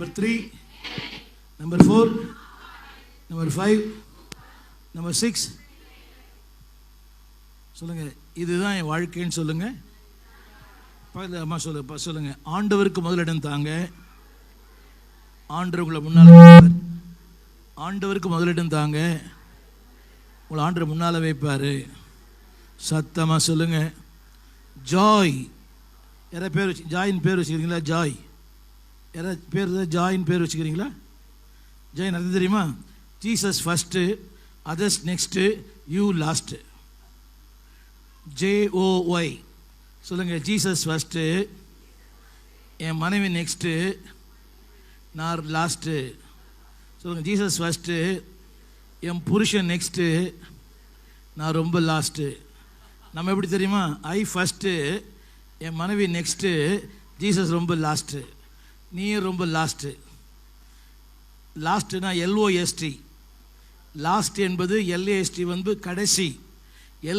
Number 3, number 4, number 5, number 6. சொல்லுங்க, இதுதான் என் வாழ்க்கைன்னு சொல்லுங்க. அம்மா சொல்லுங்க. ஆண்டவருக்கு முதலிடம் தாங்க. ஆண்டவர் உங்களை முன்னால், ஆண்டவருக்கு முதலிடம் தாங்க. உங்களை ஆண்டவர் முன்னால் வைப்பார். சத்தமாக சொல்லுங்க. ஜாய். யாராவது பேர் வச்சு ஜாயின் பேர் வச்சுக்கிறீங்களா? ஜாய் யாராவது பேர் ஜாயின் பேர் வச்சுக்கிறீங்களா? ஜாயின் அது தெரியுமா? Jesus first, others next, you last. JOY சொல்லுங்கள். ஜீசஸ் ஃபஸ்ட்டு, என் மனைவி நெக்ஸ்ட்டு, நான் லாஸ்ட்டு. சொல்லுங்கள். ஜீசஸ் ஃபஸ்ட்டு, என் புருஷன் நெக்ஸ்ட்டு, நான் ரொம்ப லாஸ்ட்டு. நம்ம எப்படி தெரியுமா? ஐ ஃபஸ்ட்டு, என் மனைவி நெக்ஸ்ட்டு, ஜீசஸ் ரொம்ப லாஸ்ட்டு, நீ ரொம்ப லாஸ்ட்டு. லாஸ்ட்டுனா LOST. லாஸ்ட் என்பது LAST வந்து கடைசி.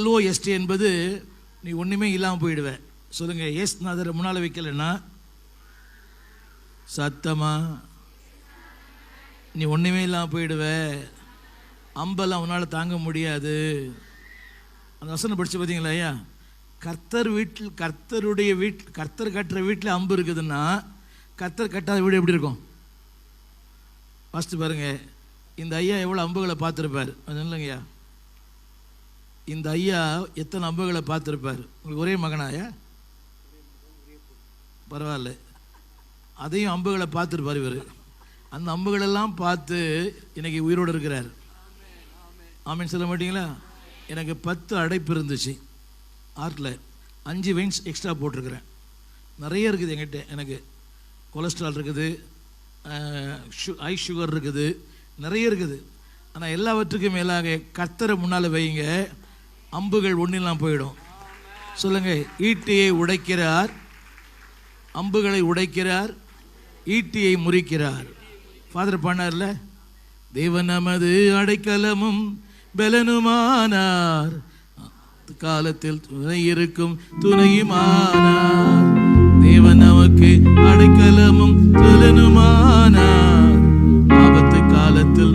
LOST என்பது நீ ஒன்றுமே இல்லாமல் போயிடுவ. சொல்லுங்கள். நான் அதை முன்னால் வைக்கலைன்னா சத்தமா நீ ஒன்றுமே இல்லாமல் போயிடுவ. அம்பெல்லாம் உன்னால் தாங்க முடியாது. அந்த வசனம் படித்து பார்த்தீங்களா ஐயா? கர்த்தர் வீட்டில், கர்த்தருடைய வீட்டில், கர்த்தர் கட்டுற வீட்டில் அம்பு இருக்குதுன்னா கர்த்தர் கட்டாத வீடு எப்படி இருக்கும்? ஃபஸ்ட்டு பாருங்கள். இந்த ஐயா எவ்வளோ அம்புகளை பார்த்துருப்பார் அது இல்லைங்கய்யா? இந்த ஐயா எத்தனை அம்புகளை பார்த்துருப்பார்? உங்களுக்கு ஒரே மகனாயா? பரவாயில்ல, அதையும் அம்புகளை பார்த்துருப்பார் இவர். அந்த அம்புகளெல்லாம் பார்த்து இன்னைக்கு உயிரோடு இருக்கிறார். ஆமீன் சொல்ல மாட்டீங்களா? எனக்கு 10 அடைப்பு இருந்துச்சு ஹார்ட்டில். 5 வெயின்ஸ் எக்ஸ்ட்ரா போட்டிருக்கிறேன். நிறைய இருக்குது என்கிட்ட. எனக்கு கொலஸ்ட்ரால் இருக்குது, ஹை சுகர் இருக்குது, நிறைய இருக்குது. ஆனால் எல்லாவற்றுக்கும் மேலாக கர்த்தரை முன்னால் வைங்க, அம்புகள் ஒன்றிலாம் போயிடும். சொல்லுங்கள். ஈட்டியை உடைக்கிறார், அம்புகளை உடைக்கிறார், ஈட்டியை முறிக்கிறார். ஃபாதர் பண்ணார்ல, தேவன் நமது அடைக்கலமும் பலனுமானார், காலத்தில் துணை இருக்கும் துணையுமானார். தேவன் நமக்கு அடைக்கலமும் பலனுமானார், ஆபத்து காலத்தில்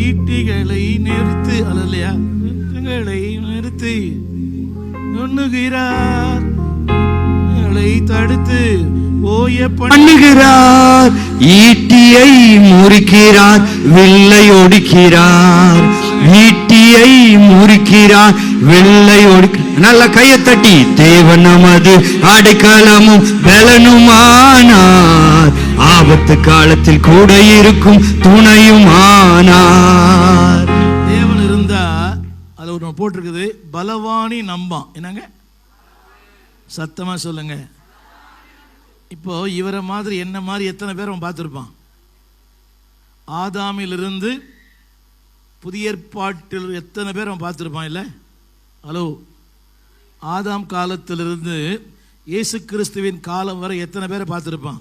ஈட்டிகளை நிறுத்து அல்லையா, ஈட்டிகளை நிறுத்தி நுண்ணுகிறார், தடுத்து ஓய பண்ணுகிறார். ஈட்டியை முறிக்கிறார், வில்லை ஒடிக்கிறார். ஈட்டியை முறிக்கிறார், வில்லை ஒடிக்கிறார். நல்ல கையை தட்டி. தேவன் நமது அடைக்கலமும் பலனுமானார், ஆபத்து காலத்தில் கூட இருக்கும் துணையுமானார். தேவன் இருந்தா அது ஒரு போட்டிருக்குது, பலவானி நம்பான். என்னங்க? சத்தமா சொல்லுங்க. இப்போ இவரை மாதிரி என்ன மாதிரி எத்தனை பேர் அவன் பார்த்துருப்பான்? ஆதாமிலிருந்து புதிய ஏற்பாட்டில் எத்தனை பேர் அவன் பார்த்துருப்பான்? இல்லை? ஹலோ, ஆதாம் காலத்திலிருந்து இயேசு கிறிஸ்துவின் காலம் வரை எத்தனை பேரை பார்த்துருப்பான்?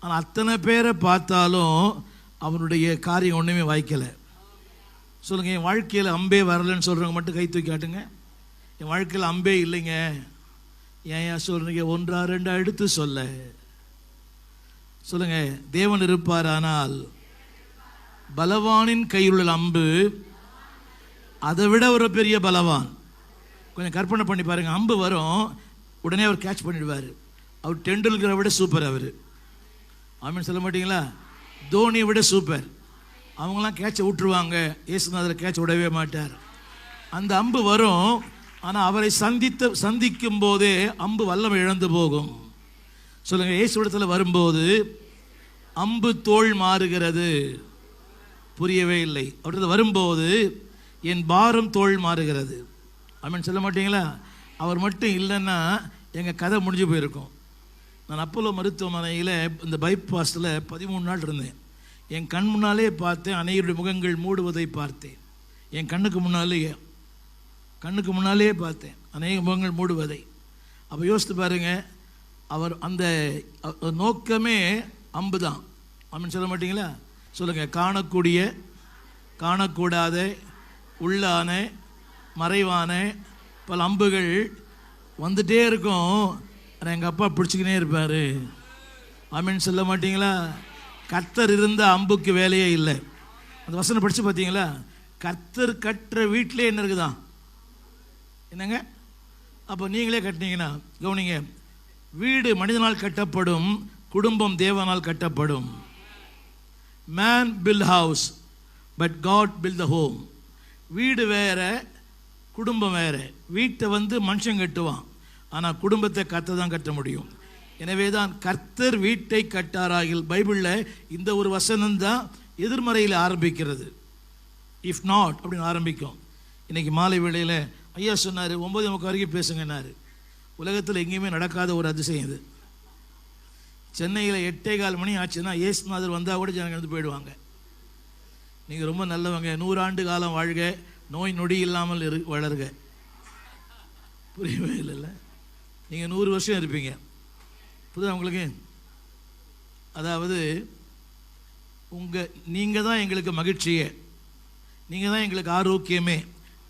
ஆனால் அத்தனை பேரை பார்த்தாலும் அவனுடைய காரியம் ஒன்றுமே வாய்க்கலை. சொல்லுங்கள். என் வாழ்க்கையில் அம்பே வரலன்னு சொல்கிறவங்க மட்டும் கை தூக்கி காட்டுங்க. என் வாழ்க்கையில் அம்பே இல்லைங்க. ஏன் சொல்கிறீங்க? 1 2 எடுத்து சொல்லுங்க. தேவன் இருப்பார், ஆனால் பலவானின் கையுள்ள அம்பு அதை விட ஒரு பெரிய பலவான். கொஞ்சம் கற்பனை பண்ணி பாருங்க. அம்பு வரும், உடனே அவர் கேட்ச் பண்ணிடுவார். அவர் டெண்டுல்கரை விட சூப்பர் அவர். ஆமீன் சொல்ல மாட்டீங்களா? தோனியை விட சூப்பர். அவங்களாம் கேட்சை விட்டுருவாங்க, இயேசுநாதர் கேட்ச் விடவே மாட்டார். அந்த அம்பு வரும், ஆனால் அவரை சந்திக்கும் போதே அம்பு வல்லம் இழந்து போகும். சொல்லுங்கள். இயேசு இடத்துல வரும்போது அம்பு தோள் மாறுகிறது. புரியவே இல்லை. அவர்கிட்ட வரும்போது என் பாரம் தோள் மாறுகிறது. ஆமீன் சொல்ல மாட்டீங்களா? அவர் மட்டும் இல்லைன்னா எங்கள் கதை முடிஞ்சு போயிருக்கும். நான் அப்போலோ மருத்துவமனையில் இந்த பைபாஸில் 13 நாள் இருந்தேன். என் கண் முன்னாலே பார்த்தேன், அனைவருடைய முகங்கள் மூடுவதை பார்த்தேன். என் கண்ணுக்கு முன்னாலே பார்த்தேன் அநேக முகங்கள் மூடுவதை. அப்போ யோசித்து பாருங்க, அவர் அந்த நோக்கமே அம்பு தான். ஆமீன் சொல்ல மாட்டீங்களா? சொல்லுங்கள். காணக்கூடிய, காணக்கூடாத, உள்ளான, மறைவான பல அம்புகள் வந்துட்டே இருக்கும். ஆனால் எங்கள் அப்பா பிடிச்சிக்கினே இருப்பார். ஆமீன் சொல்ல மாட்டீங்களா? கர்த்தர் இருந்த அம்புக்கு வேலையே இல்லை. அந்த வசனம் படித்து பார்த்தீங்களா? கர்த்தர் கட்டுற வீட்டிலே என்ன இருக்குதான்? என்னங்க? அப்போ நீங்களே கட்டினீங்கன்னா கவனிங்க, வீடு மனிதனால் கட்டப்படும், குடும்பம் தேவனால் கட்டப்படும். Man build house but God build the home. வீடு வேற, குடும்பம் வேற. வீட்டை மனுஷன் கட்டுவான், ஆனால் குடும்பத்தை கர்த்தர் தான் கட்ட முடியும். எனவே தான் கர்த்தர் வீட்டை கட்டாராகில். பைபிளில் இந்த ஒரு வசனம் தான் எதிர்மறையில் ஆரம்பிக்கிறது. இஃப் நாட் அப்படின்னு ஆரம்பிக்கும். இன்றைக்கி மாலை வேளையில் ஐயா சொன்னார், 9:30 வரைக்கும் பேசுங்கன்னாரு. உலகத்தில் எங்கேயுமே நடக்காத ஒரு அதிசயம் இது. சென்னையில் 8:15 மணி ஆச்சுன்னா ஏசுநாதர் வந்தால் கூட ஜனங்க வந்து போயிடுவாங்க. நீங்கள் ரொம்ப நல்லவங்க, 100 ஆண்டு காலம் வாழ்க, நோய் நொடி இல்லாமல் வளருக. புரியவே இல்லைல்ல? நீங்கள் 100 வருஷம் இருப்பீங்க. புரியுதா உங்களுக்கு? அதாவது நீங்கள் தான் எங்களுக்கு மகிழ்ச்சியே, நீங்கள் தான் எங்களுக்கு ஆரோக்கியமே,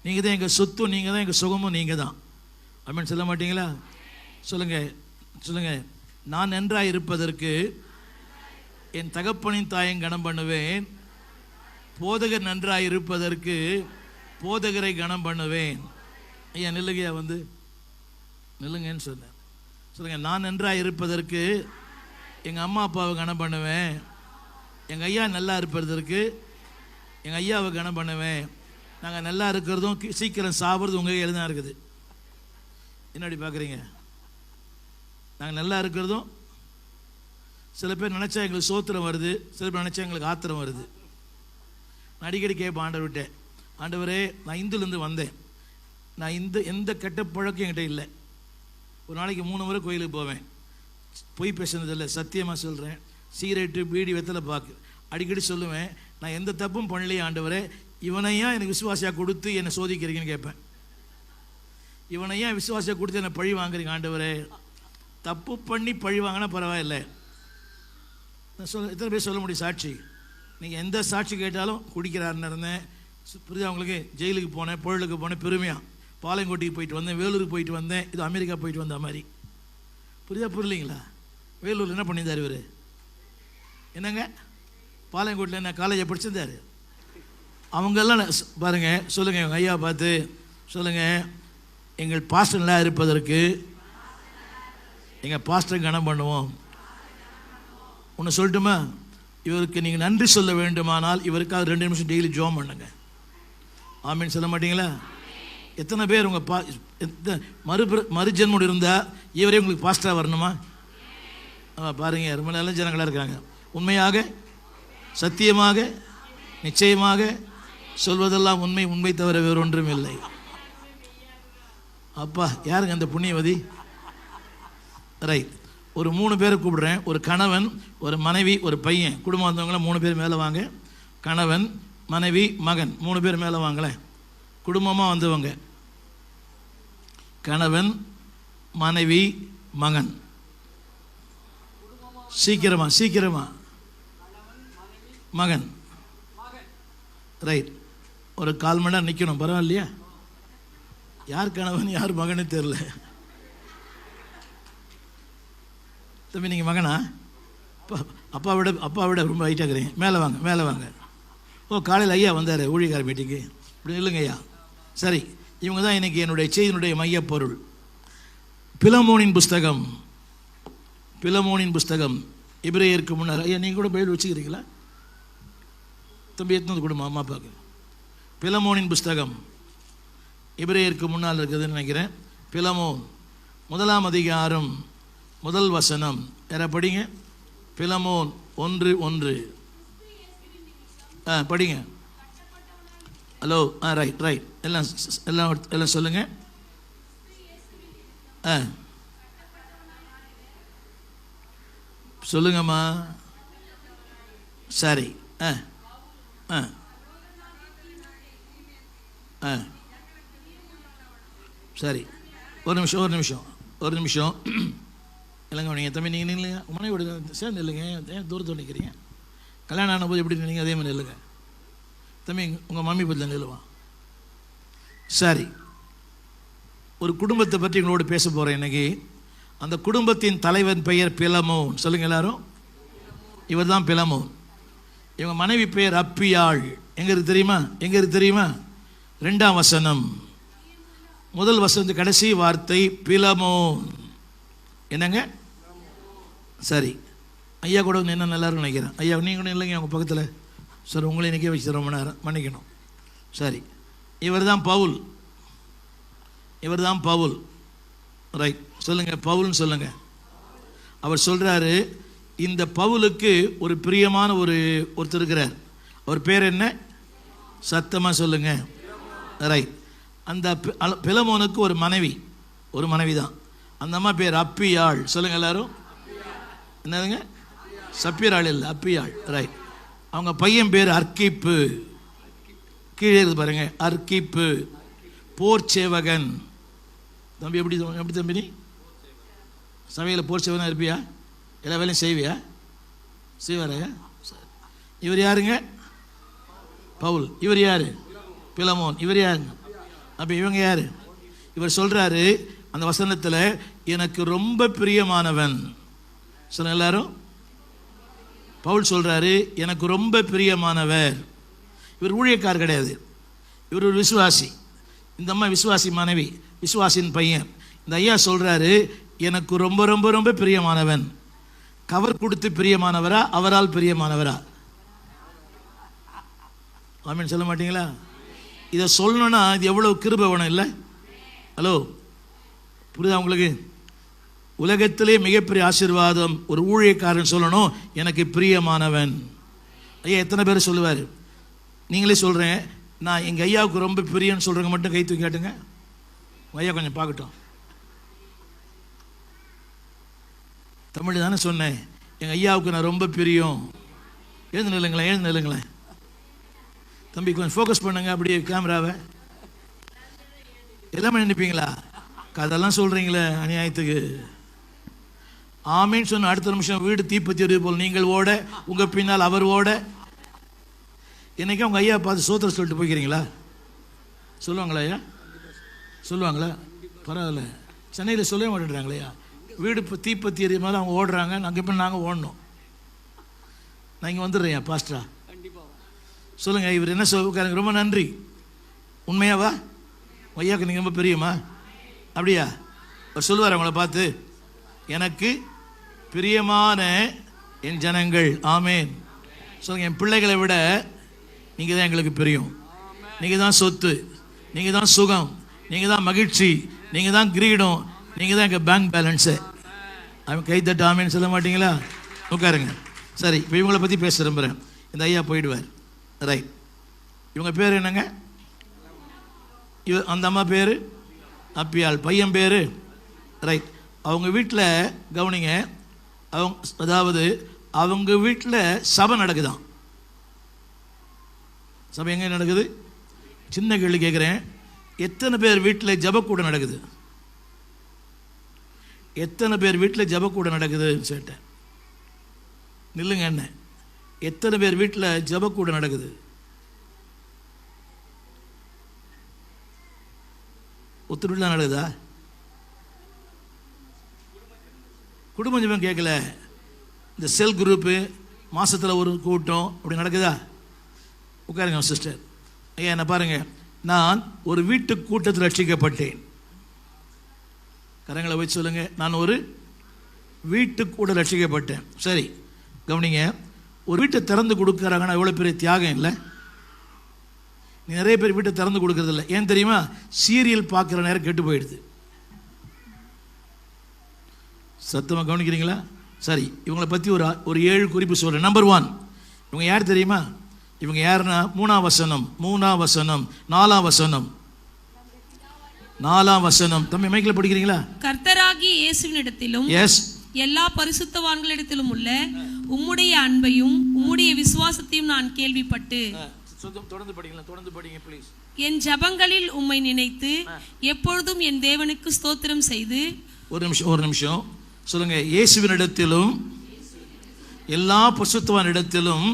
நீங்கள் தான் எங்கள் சொத்தும், நீங்கள் தான் எங்கள் சுகமும், நீங்கள் தான். ஆமென் சொல்ல மாட்டீங்களா? சொல்லுங்கள் சொல்லுங்கள். நான் நன்றாக இருப்பதற்கு என் தகப்பனின் தாயை கனம் பண்ணுவேன், போதகர் நன்றாக இருப்பதற்கு போதகரை கனம் பண்ணுவேன். ஐயா நில்லுங்கய்யா, நில்லுங்கன்னு சொன்னேன். சொல்லுங்கள். நான் நன்றாக இருப்பதற்கு எங்கள் அம்மா அப்பாவை கனம் பண்ணுவேன், எங்கள் ஐயா நல்லா இருப்பதற்கு எங்கள் ஐயாவை கனம் பண்ணுவேன். நாங்கள் நல்லா இருக்கிறதும் சீக்கிரம் சாப்பிட்றது உங்கள் கையில் தான் இருக்குது. என்னடி பார்க்குறீங்க? நாங்கள் நல்லா இருக்கிறதும், சில பேர் நினச்சா எங்களுக்கு சோத்திரம் வருது, சில பேர் நினச்சா எங்களுக்கு ஆத்திரம் வருது. நான் அடிக்கடி கேட்பேன் ஆண்டவர்கிட்ட, ஆண்டவரே நான் இந்துலேருந்து வந்தேன், நான் எந்த கெட்ட பழக்கம் என்கிட்ட இல்லை. ஒரு நாளைக்கு 3 முறை கோயிலுக்கு போவேன். பொய் பேசுனதில்லை, சத்தியமாக சொல்கிறேன். சிகரெட்டு பீடி வெத்தலை பாக்கு அடிக்கடி சொல்லுவேன். நான் எந்த தப்பும் பண்ணலையே ஆண்டவரே, இவனையா எனக்கு விசுவாசியாக கொடுத்து என்னை சோதிக்கிறீங்கன்னு கேட்பேன். இவனையா விசுவாசியாக கொடுத்து என்னை பழி வாங்குறீங்க ஆண்டவரே. தப்பு பண்ணி பழி வாங்கினா பரவாயில்லை. எத்தனை பேர் சொல்ல முடியும் சாட்சி? நீங்கள் எந்த சாட்சி கேட்டாலும் குடிக்கிறாருன்னு இருந்தேன். புரியுதா உங்களுக்கு? ஜெயிலுக்கு போனேன், பொருளுக்கு போனேன், பெருமையாக பாளையங்கோட்டைக்கு போயிட்டு வந்தேன், வேலூருக்கு போயிட்டு வந்தேன், இது அமெரிக்கா போயிட்டு வந்த மாதிரி. புரியுதா புரியலைங்களா? வேலூரில் என்ன பண்ணியிருந்தார் இவர்? என்னங்க பாளையங்கோட்டில் என்ன காலேஜை படிச்சிருந்தார்? அவங்கெல்லாம் பாருங்கள், சொல்லுங்கள் எங்கள் ஐயா பார்த்து சொல்லுங்கள், எங்கள் பாஸ்டர் நல்லா இருப்பதற்கு எங்கள் பாஸ்டரை கனம் பண்ணுவோம். ஒன்று சொல்லட்டுமா? இவருக்கு நீங்கள் நன்றி சொல்ல வேண்டுமானால் இவருக்காக 2 நிமிஷம் டெய்லி ஜோம் பண்ணுங்க. ஆமீன் சொல்ல மாட்டீங்களா? எத்தனை பேர் உங்கள் மறுஜென்மோடு இருந்தால் இவரே உங்களுக்கு பாஸ்டராக வரணுமா? பாருங்கள், ரொம்ப நல்ல ஜனங்களாக இருக்காங்க. உண்மையாக, சத்தியமாக, நிச்சயமாக சொல்வதெல்லாம் உண்மை, உண்மை தவிர வேறொன்றும் இல்லை. அப்பா யாருங்க அந்த புண்ணியவதி? ரைட். ஒரு 3 பேரை கூப்பிடுறேன். ஒரு கணவன், ஒரு மனைவி, ஒரு பையன். குடும்பம் வந்தவங்களாம் 3 பேர் மேலே வாங்க. கணவன், மனைவி, மகன் 3 பேர் மேலே வாங்களேன். குடும்பமாக வந்தவங்க. கணவன், மனைவி, மகன். சீக்கிரமா சீக்கிரமா. மகன். ரைட். ஒரு 1/4 மணி நேரம் நிற்கணும், பரவாயில்லையா? யார் கணவன் யார் மகனு தெரியல. தம்பி நீங்கள் மகனா? அப்பா விட ரொம்ப ஹைட்டாக இருக்கிறீங்க. மேலே வாங்க, மேலே வாங்க. ஓ, காலையில் ஐயா வந்தார் ஊழியக்கார மீட்டிங்கு. இப்படி இல்லைங்க ஐயா. சரி, இவங்க தான் இன்றைக்கி என்னுடைய செய்தியினுடைய மையப்பொருள். பிலமோனின் புஸ்தகம். பிலமோனின் புஸ்தகம் எபிரேயருக்கு முன்னர். ஐயா நீங்கள் கூட பைபிள் வச்சுக்கிறீங்களா? தம்பி எத்தனை கொடுமா அம்மா அப்பாவுக்கு. பிலமோனின் புஸ்தகம் எபிரேயருக்கு முன்னால் இருக்குதுன்னு நினைக்கிறேன். பிலமோன் 1ஆம் அதிகாரம் 1 வசனம். யாரா படிங்க. பிலமோன் 1:1. படிங்க. ஹலோ. Right right. எல்லாம் எல்லாம் எல்லாம் சொல்லுங்கள். சொல்லுங்கம்மா. சரி. சரி, ஒரு நிமிஷம் இல்லைங்க. நீங்கள் தம்பி நீங்கள் இல்லைங்க, மனைவி சேர்ந்து இல்லைங்க, ஏன் தூரத்தில் நிற்கிறீங்க? கல்யாணம் ஆன போது எப்படி நினைங்க அதே மாதிரி இல்லைங்க. தம்பி உங்கள் மம்மி பற்றி நில்லுவா. சரி, ஒரு குடும்பத்தை பற்றி உங்களோட பேச போகிறேன் இன்றைக்கி. அந்த குடும்பத்தின் தலைவன் பெயர் பிலமோன். சொல்லுங்க எல்லாரும். இவர் தான் பிலமோன். இவங்க மனைவி பெயர் அப்பியாள். எங்க இருக்கு தெரியுமா? எங்க இருக்கு தெரியுமா? 2ஆம் வசனம், முதல் வசனத்து கடைசி வார்த்தை பிலமோன். என்னங்க? சரி, ஐயா கூட வந்து என்ன நல்லா இருக்கும் நினைக்கிறேன். ஐயா நீங்கள் கூட இல்லைங்க அவங்க பக்கத்தில். சார் உங்களை நிற்க வச்சு ரொம்ப நேரம் மன்னிக்கணும். சரி, இவர் தான் பவுல். இவர் தான் பவுல். ரைட், சொல்லுங்க பவுல்னு சொல்லுங்க. அவர் சொல்றாரு, இந்த பவுலுக்கு ஒரு பிரியமான ஒருத்தர் இருக்கிறார். அவர் பேர் என்ன? சத்தமாக சொல்லுங்க. ரைட், அந்த பிலமோனுக்கு ஒரு மனைவி தான். அந்த அம்மா பேர் அப்பியாள். சொல்லுங்க எல்லாரும். என்னதுங்க? சப்பிராள் இல்லை, அப்பியாள். ரைட், அவங்க பையன் பேர் அர்க்கிப்பு. கீழே இருக்கு பாருங்க, அர்க்கிப்பு. போர் சேவகன். தம்பி எப்படி தம்பி நீ சமையல போர் சேவகனா இருப்பியா? எல்லா வேலையும் செய்வியா? செய்வாரையா? இவர் யாருங்க? பவுல். இவர் யாரு? பிலமோன். இவர் யாருங்க? அப்போ இவங்க யாரு? இவர் சொல்றாரு அந்த வசனத்தில், எனக்கு ரொம்ப பிரியமானவன். சொல்ல எல்லாரும். பவுல் சொல்றாரு, எனக்கு ரொம்ப பிரியமானவர். இவர் ஊழியக்காரர் கிடையாது, இவர் ஒரு விசுவாசி. இந்த அம்மா விசுவாசி மனைவி, விசுவாசின் பையன். இந்த ஐயா சொல்றாரு, எனக்கு ரொம்ப ரொம்ப ரொம்ப பிரியமானவன். கவர் கொடுத்து பிரியமானவரா, அவரால் பிரியமானவரா? ஆமீன் சொல்ல மாட்டீங்களா? இதை சொல்லணும்னா இது எவ்வளவு கிருபை வேணும் இல்லை? ஹலோ, புரியுதா உங்களுக்கு? உலகத்திலே மிகப்பெரிய ஆசீர்வாதம் ஒரு ஊழியக்காரன் சொல்லணும், எனக்கு பிரியமானவன். ஐயா எத்தனை பேர் சொல்லுவார்? நீங்களே சொல்கிறேன், நான் எங்கள் ஐயாவுக்கு ரொம்ப பிரியன்னு சொல்கிறவங்க மட்டும் கை தூக்கி காட்டுங்க. ஐயா கொஞ்சம் பார்க்கட்டும். தமிழ் தானே சொன்னேன். எங்கள் ஐயாவுக்கு நான் ரொம்ப பிரியம். எழுந்து நில்லுங்களேன். தம்பி கொஞ்சம் ஃபோக்கஸ் பண்ணுங்க அப்படியே கேமராவை. எல்லாமே நினைப்பீங்களா? கதெல்லாம் சொல்கிறீங்களே அநியாயத்துக்கு. ஆமீன் சொன்ன அடுத்த நிமிஷம் வீடு தீப்பத்தி எறிவது போல் நீங்கள் ஓட, உங்கள் பின்னால் அவர் ஓட. என்னைக்கா உங்கள் ஐயா பார்த்து சோத்திரம் சொல்லிட்டு போய்க்கிறீங்களா? சொல்லுவாங்களா ஐயா? சொல்லுவாங்களா? பரவாயில்ல, சென்னையில் சொல்லவே மாட்டேன்றாங்களேயா. வீடு இப்போ தீப்பத்தி எறிய மாதிரி அவங்க ஓடுறாங்க, அங்கே போய் நாங்கள் ஓடணும். நான் இங்கே வந்துடுறேன் பாஸ்டரா. சொல்லுங்கள், இவர் என்ன சொல்லுங்க? ரொம்ப நன்றி. உண்மையாவா? ஐயாவுக்கு நீங்கள் ரொம்ப பிரியமா? அப்படியா? அவர் சொல்லுவார் அவங்கள பார்த்து, எனக்கு பிரியமான என் ஜனங்கள். ஆமேன் சொல்லுங்க. என் பிள்ளைகளை விட நீங்கள் தான் எங்களுக்கு பிரியம். நீங்கள் தான் சொத்து, நீங்கள் தான் சுகம், நீங்கள் தான் மகிழ்ச்சி, நீங்கள் தான் கிரீடம், நீங்கள் தான் எங்கள் பேங்க் பேலன்ஸு. அவன் கை தட்டு ஆமேன்னு சொல்ல மாட்டீங்களா? உட்காருங்க. சரி, இப்போ இவங்களை பற்றி பேச விரும்புகிறேன். இந்த ஐயா போயிடுவார். ரைட், இவங்க பேர் என்னங்க? அந்த அம்மா பேர் அப்பியாள், பையன் பேர். ரைட், அவங்க வீட்டில் கவனிங்க, அதாவது அவங்க வீட்டில் சபை நடக்குதான். சபை எங்கே நடக்குது? சின்ன கேள்வி கேட்குறேன். எத்தனை பேர் வீட்டில் ஜபக்கூடம் நடக்குது? எத்தனை பேர் வீட்டில் ஜபக்கூடம் நடக்குதுன்னு கேட்டேன். நில்லுங்க என்ன. எத்தனை பேர் வீட்டில் ஜபக்கூடம் நடக்குது? ஒருத்தர் வீட்டில் நடக்குதா? குடும்ப ஜபம் கேட்கல, இந்த செல் குரூப்பு மாதத்தில் ஒரு கூட்டம் அப்படி நடக்குதா? உட்காருங்க சிஸ்டர். ஐயா என்ன பாருங்க, நான் ஒரு வீட்டு கூட்டத்தில் ரட்சிக்கப்பட்டேன். கரங்களை வச்சு சொல்லுங்க, நான் ஒரு வீட்டு கூட ரட்சிக்கப்பட்டேன். சரி கவனிங்க, ஒரு வீட்டை திறந்து கொடுக்குறாங்கன்னா எவ்வளோ பெரிய தியாகம் இல்லை? நிறைய பேர் வீட்டை திறந்து கொடுக்கறது இல்லை. ஏன் தெரியுமா? சீரியல் பார்க்குற நேரம் கெட்டு போயிடுது. சத்தமாக கவனிக்கிறீங்களா? சரி, இவங்களை பற்றி ஒரு 7 குறிப்பு சொல்கிறேன். நம்பர் 1, இவங்க யார் தெரியுமா? இவங்க யாருன்னா 3ஆம் வசனம், 4ஆம் வசனம். தம்பி மைக்கில் படிக்கிறீங்களா? கர்த்தராகிய இயேசுவினிடத்திலும் எல்லா பரிசுத்தவான்களிடத்திலும் உள்ள உம்முடைய அன்பையும் உம்முடைய விசுவாசத்தையும் நான் கேள்விப்பட்டு. தொடர்ந்து படிங்க ப்ளீஸ். என் ஜபங்களில் உம்மை நினைத்து எப்பொழுதும் என் தேவனுக்கு ஸ்தோத்திரம் செய்து. ஒரு நிமிஷம் சொல்லுங்க. இயேசுவினிடத்திலும் எல்லா பரிசுத்தவானிடத்திலும்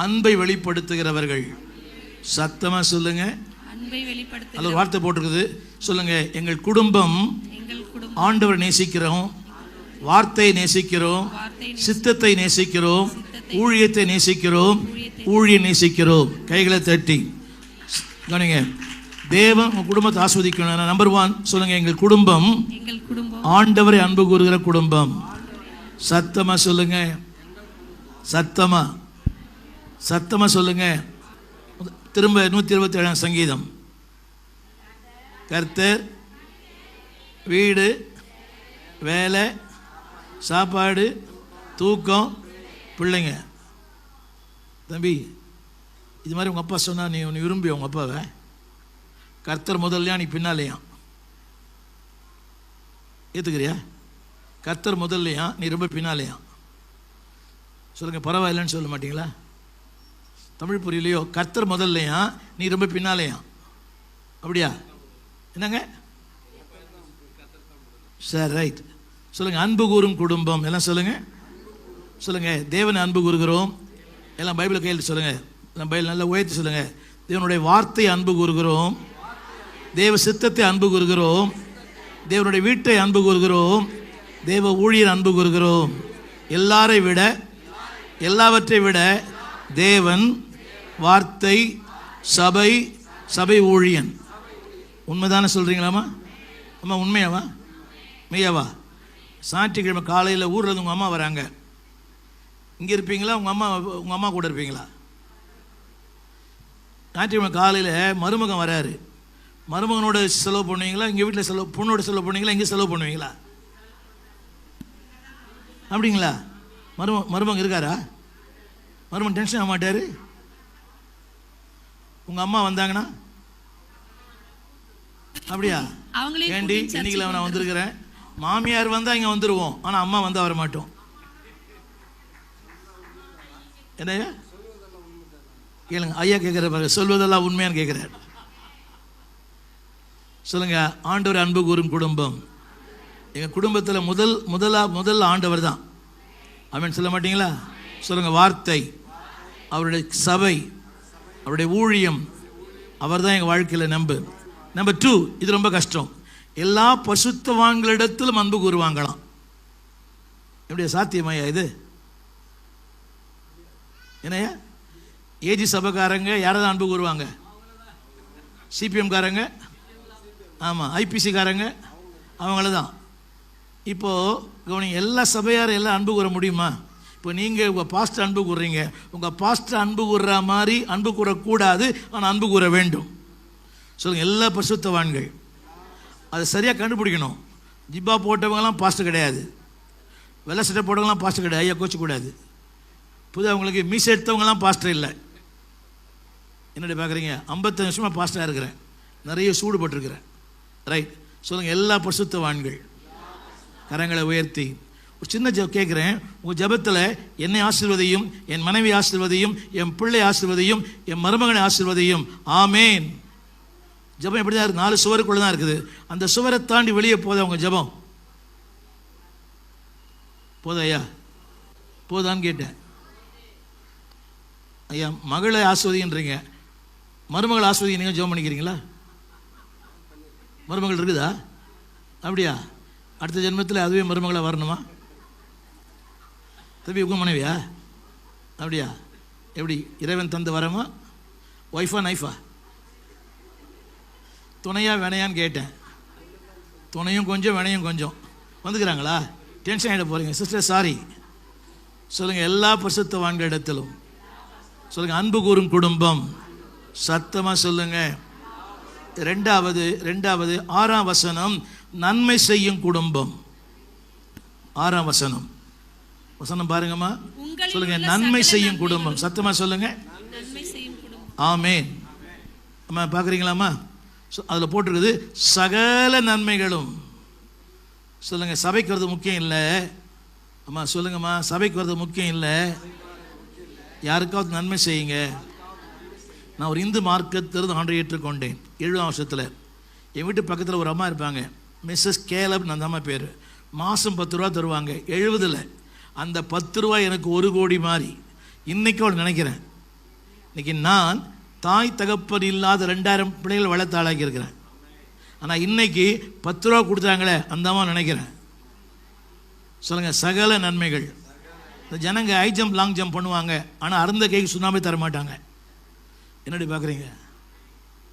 அன்பை வெளிப்படுத்துகிறவர்கள். சத்தமா சொல்லுங்க. அன்பை வெளிப்படுத்துகிற வார்த்தை போட்டிருக்குது. சொல்லுங்க, எங்கள் குடும்பம் குடும்பம். ஆண்டவரை நேசிக்கிறோம், வார்த்தையை நேசிக்கிறோம், சித்தத்தை நேசிக்கிறோம், ஊழியத்தை நேசிக்கிறோம், ஊழியம் நேசிக்கிறோம். கைகளை தட்டி கவனிங்க. தேவன் உங்க குடும்பத்தை ஆஸ்வதிக்கணும். நம்பர் 1 சொல்லுங்க, எங்கள் குடும்பம் ஆண்டவரை அன்பு கூறுகிற குடும்பம். சத்தமா சொல்லுங்க, சத்தமா சத்தமா சொல்லுங்க. திரும்ப 127 சங்கீதம். கர்த்தர் வீடு, வேலை, சாப்பாடு, தூக்கம், பிள்ளைங்க. தம்பி, இது மாதிரி உங்கள் அப்பா சொன்னால் நீ விரும்பி உங்கள் அப்பாவை? கர்த்தர் முதல்லையா நீ பின்னாலேயா? ஏற்றுக்கிறியா? கர்த்தர் முதல்லையா நீ ரொம்ப பின்னாலேயா? சொல்லுங்கள், பரவாயில்லைன்னு சொல்ல மாட்டீங்களா? தமிழ் புரியலையோ? கர்த்தர் முதல்லையா நீ ரொம்ப பின்னாலேயா? அப்படியா? என்னங்க சார்? ரைட். சொல்லுங்கள், அன்பு கூறும் குடும்பம். எல்லாம் சொல்லுங்கள், சொல்லுங்கள். தேவனை அன்பு கூறுகிறோம். எல்லாம் பைபிளை கையில் சொல்லுங்கள், எல்லாம் பைபிள் நல்லா உயர்த்தி சொல்லுங்கள். தேவனுடைய வார்த்தையை அன்பு கூறுகிறோம், தேவ சித்தத்தை அன்பு கூறுகிறோம், தேவனுடைய வீட்டை அன்பு கூறுகிறோம், தேவ ஊழியர் அன்பு கூறுகிறோம். எல்லாவற்றை விட தேவன், வார்த்தை, சபை, சபை ஊழியன். உண்மைதானே சொல்கிறீங்களாம்மா? அம்மா உண்மையாவா? மெய்யாவா? ஞாயிற்றுக்கிழமை காலையில் ஊரில் இருந்து உங்கள் அம்மா வராங்க. இங்கே இருப்பீங்களா? உங்கள் அம்மா கூட இருப்பீங்களா? ஞாயிற்றுக்கிழமை காலையில் மருமகன் வராரு. மருமகனோட செலவு பண்ணுவீங்களா? இங்கே வீட்டில் பொண்ணோட செலவு பண்ணுவீங்களா? இங்கே செலவு பண்ணுவீங்களா? அப்படிங்களா? மருமகன் இருக்காரா? மருமகன் டென்ஷன் ஆக மாட்டார்? உங்கள் அம்மா வந்தாங்கன்னா? அப்படியா? ஏண்டி இன்னைக்கு நான் வந்திருக்கிறேன், மாமியார் வந்தால் இங்கே வந்துடுவோம், ஆனால் அம்மா வந்தால் வர மாட்டோம். என்னையா கேளுங்க, ஐயா கேட்குற பாருங்க, சொல்வதெல்லாம் உண்மையான்னு கேட்குறாரு. சொல்லுங்க, ஆண்டவர் அன்பு கூறும் குடும்பம். எங்கள் குடும்பத்தில் முதல் ஆண்டவர் தான். அவன் சொல்ல மாட்டீங்களா? சொல்லுங்க, வார்த்தை, அவருடைய சபை, அவருடைய ஊழியம், அவர் தான் எங்கள் வாழ்க்கையில் நம்பர் 2. இது ரொம்ப கஷ்டம். எல்லா பசுத்தவான்களிடத்திலும் அன்பு கூறுவாங்களாம். எப்படியா சாத்தியமாயா இது? என்னையா? ஏஜி சபைக்காரங்க யாராவது அன்பு கூறுவாங்க? சிபிஎம் காரங்க, ஆமாம், ஐபிசி காரங்க, அவங்கள தான். இப்போது கவனிங்க, எல்லா சபையாரும் எல்லாம் அன்பு கூற முடியுமா? இப்போ நீங்கள் உங்கள் பாஸ்டர் அன்பு கூறுறீங்க, உங்கள் பாஸ்டர் அன்பு கூறுற மாதிரி அன்பு கூறக்கூடாது, ஆனால் அன்பு கூற வேண்டும். சொல்லுங்கள், எல்லா பரிசுத்தவான்கள் அதை சரியாக கண்டுபிடிக்கணும். ஜிப்பா போட்டவங்கலாம் பாஸ்டர் கிடையாது, வெள்ளை சட்டை போட்டவங்களாம் பாஸ்டர் கிடையாது. ஐயா கோச்சக்கூடாது. புது அவங்களுக்கு மீசை எடுத்தவங்கலாம் பாஸ்டர் இல்லை. என்னடி பார்க்குறீங்க? 55 வருஷமாக பாஸ்டராக இருக்கிறேன், நிறைய சூடு போட்டிருக்கிறேன். ரைட். சொல்லுங்கள், எல்லா பரிசுத்தவான்கள் கரங்களை உயர்த்தி ஒரு சின்ன கேட்குறேன். உங்கள் ஜபத்தில் என்னை ஆசீர்வதியும், என் மனைவி ஆசீர்வதியும், என் பிள்ளை ஆசீர்வதியும், என் மருமகனை ஆசீர்வதியும். ஆமேன். ஜபம் எப்படி தான் இருக்குது? 4 சுவருக்குள்ளே தான் இருக்குது. அந்த சுவரை தாண்டி வெளியே போதா உங்கள் ஜபம்? போதையா? போதான்னு கேட்டேன். ஐயா, மகளை ஆஸ்வதின்றீங்க, மருமகள் ஆஸ்வதி நீங்கள் ஜெபம் பண்ணிக்கிறீங்களா? மருமகள் இருக்குதா? அப்படியா? அடுத்த ஜென்மத்தில் அதுவே மருமகளாக வரணுமா? தம்பி, உங்கள் மனைவியா? அப்படியா? எப்படி இறைவன் தந்து வரமா? ஒய்ஃபா நைஃபா? துணையா வேணையான்னு கேட்டேன். துணையும் கொஞ்சம் வேணையும் கொஞ்சம். வந்துக்கிறாங்களா? டென்ஷன் ஆகிட போகிறீங்க சிஸ்டர், சாரி. சொல்லுங்கள், எல்லா பரிசுத்தவான்கள் இடத்திலும் சொல்லுங்கள், அன்பு கூறும் குடும்பம். சத்தமாக சொல்லுங்கள். ரெண்டாவது 6ஆம் வசனம், நன்மை செய்யும் குடும்பம். 6ஆம் வசனம் பாருங்கம்மா. சொல்லுங்க, நன்மை செய்யும் குடும்பம். சத்தமா சொல்லுங்க, ஆமேன். அம்மா பார்க்குறீங்களாம்மா? அதில் போட்டிருக்குது சகல நன்மைகளும். சொல்லுங்க, சபைக்கு வரது முக்கியம் இல்லை. அம்மா சொல்லுங்கம்மா, சபைக்கு வரது முக்கியம் இல்லை, யாருக்காவது நன்மை செய்யுங்க. நான் ஒரு இந்து மார்க்கத்திலிருந்து ஆண்டை ஏற்றுக்கொண்டேன் 7ஆம் வருஷத்தில். என் வீட்டு பக்கத்தில் ஒரு அம்மா இருப்பாங்க, மிஸ்ஸஸ் கேலப், அந்த அம்மா பேர். மாதம் 10 ரூபா தருவாங்க 70. அந்த 10 ரூபா எனக்கு 1 கோடி மாதிரி. இன்றைக்கி அவள் நினைக்கிறேன், இன்றைக்கி நான் தாய் தகப்பன் இல்லாத 2000 பிள்ளைகள் வளர்த்து ஆளாக்கி இருக்கிறேன். ஆனால் இன்னைக்கு 10 ரூபா கொடுத்தாங்களே அந்த அம்மா நினைக்கிறேன். சொல்லுங்கள், சகல நன்மைகள். இந்த ஜனங்க ஹை ஜம்ப் லாங் ஜம்ப் பண்ணுவாங்க, ஆனால் அருந்த கைக்கு சுண்ணாம்பே தர மாட்டாங்க. என்னடி பார்க்குறீங்க?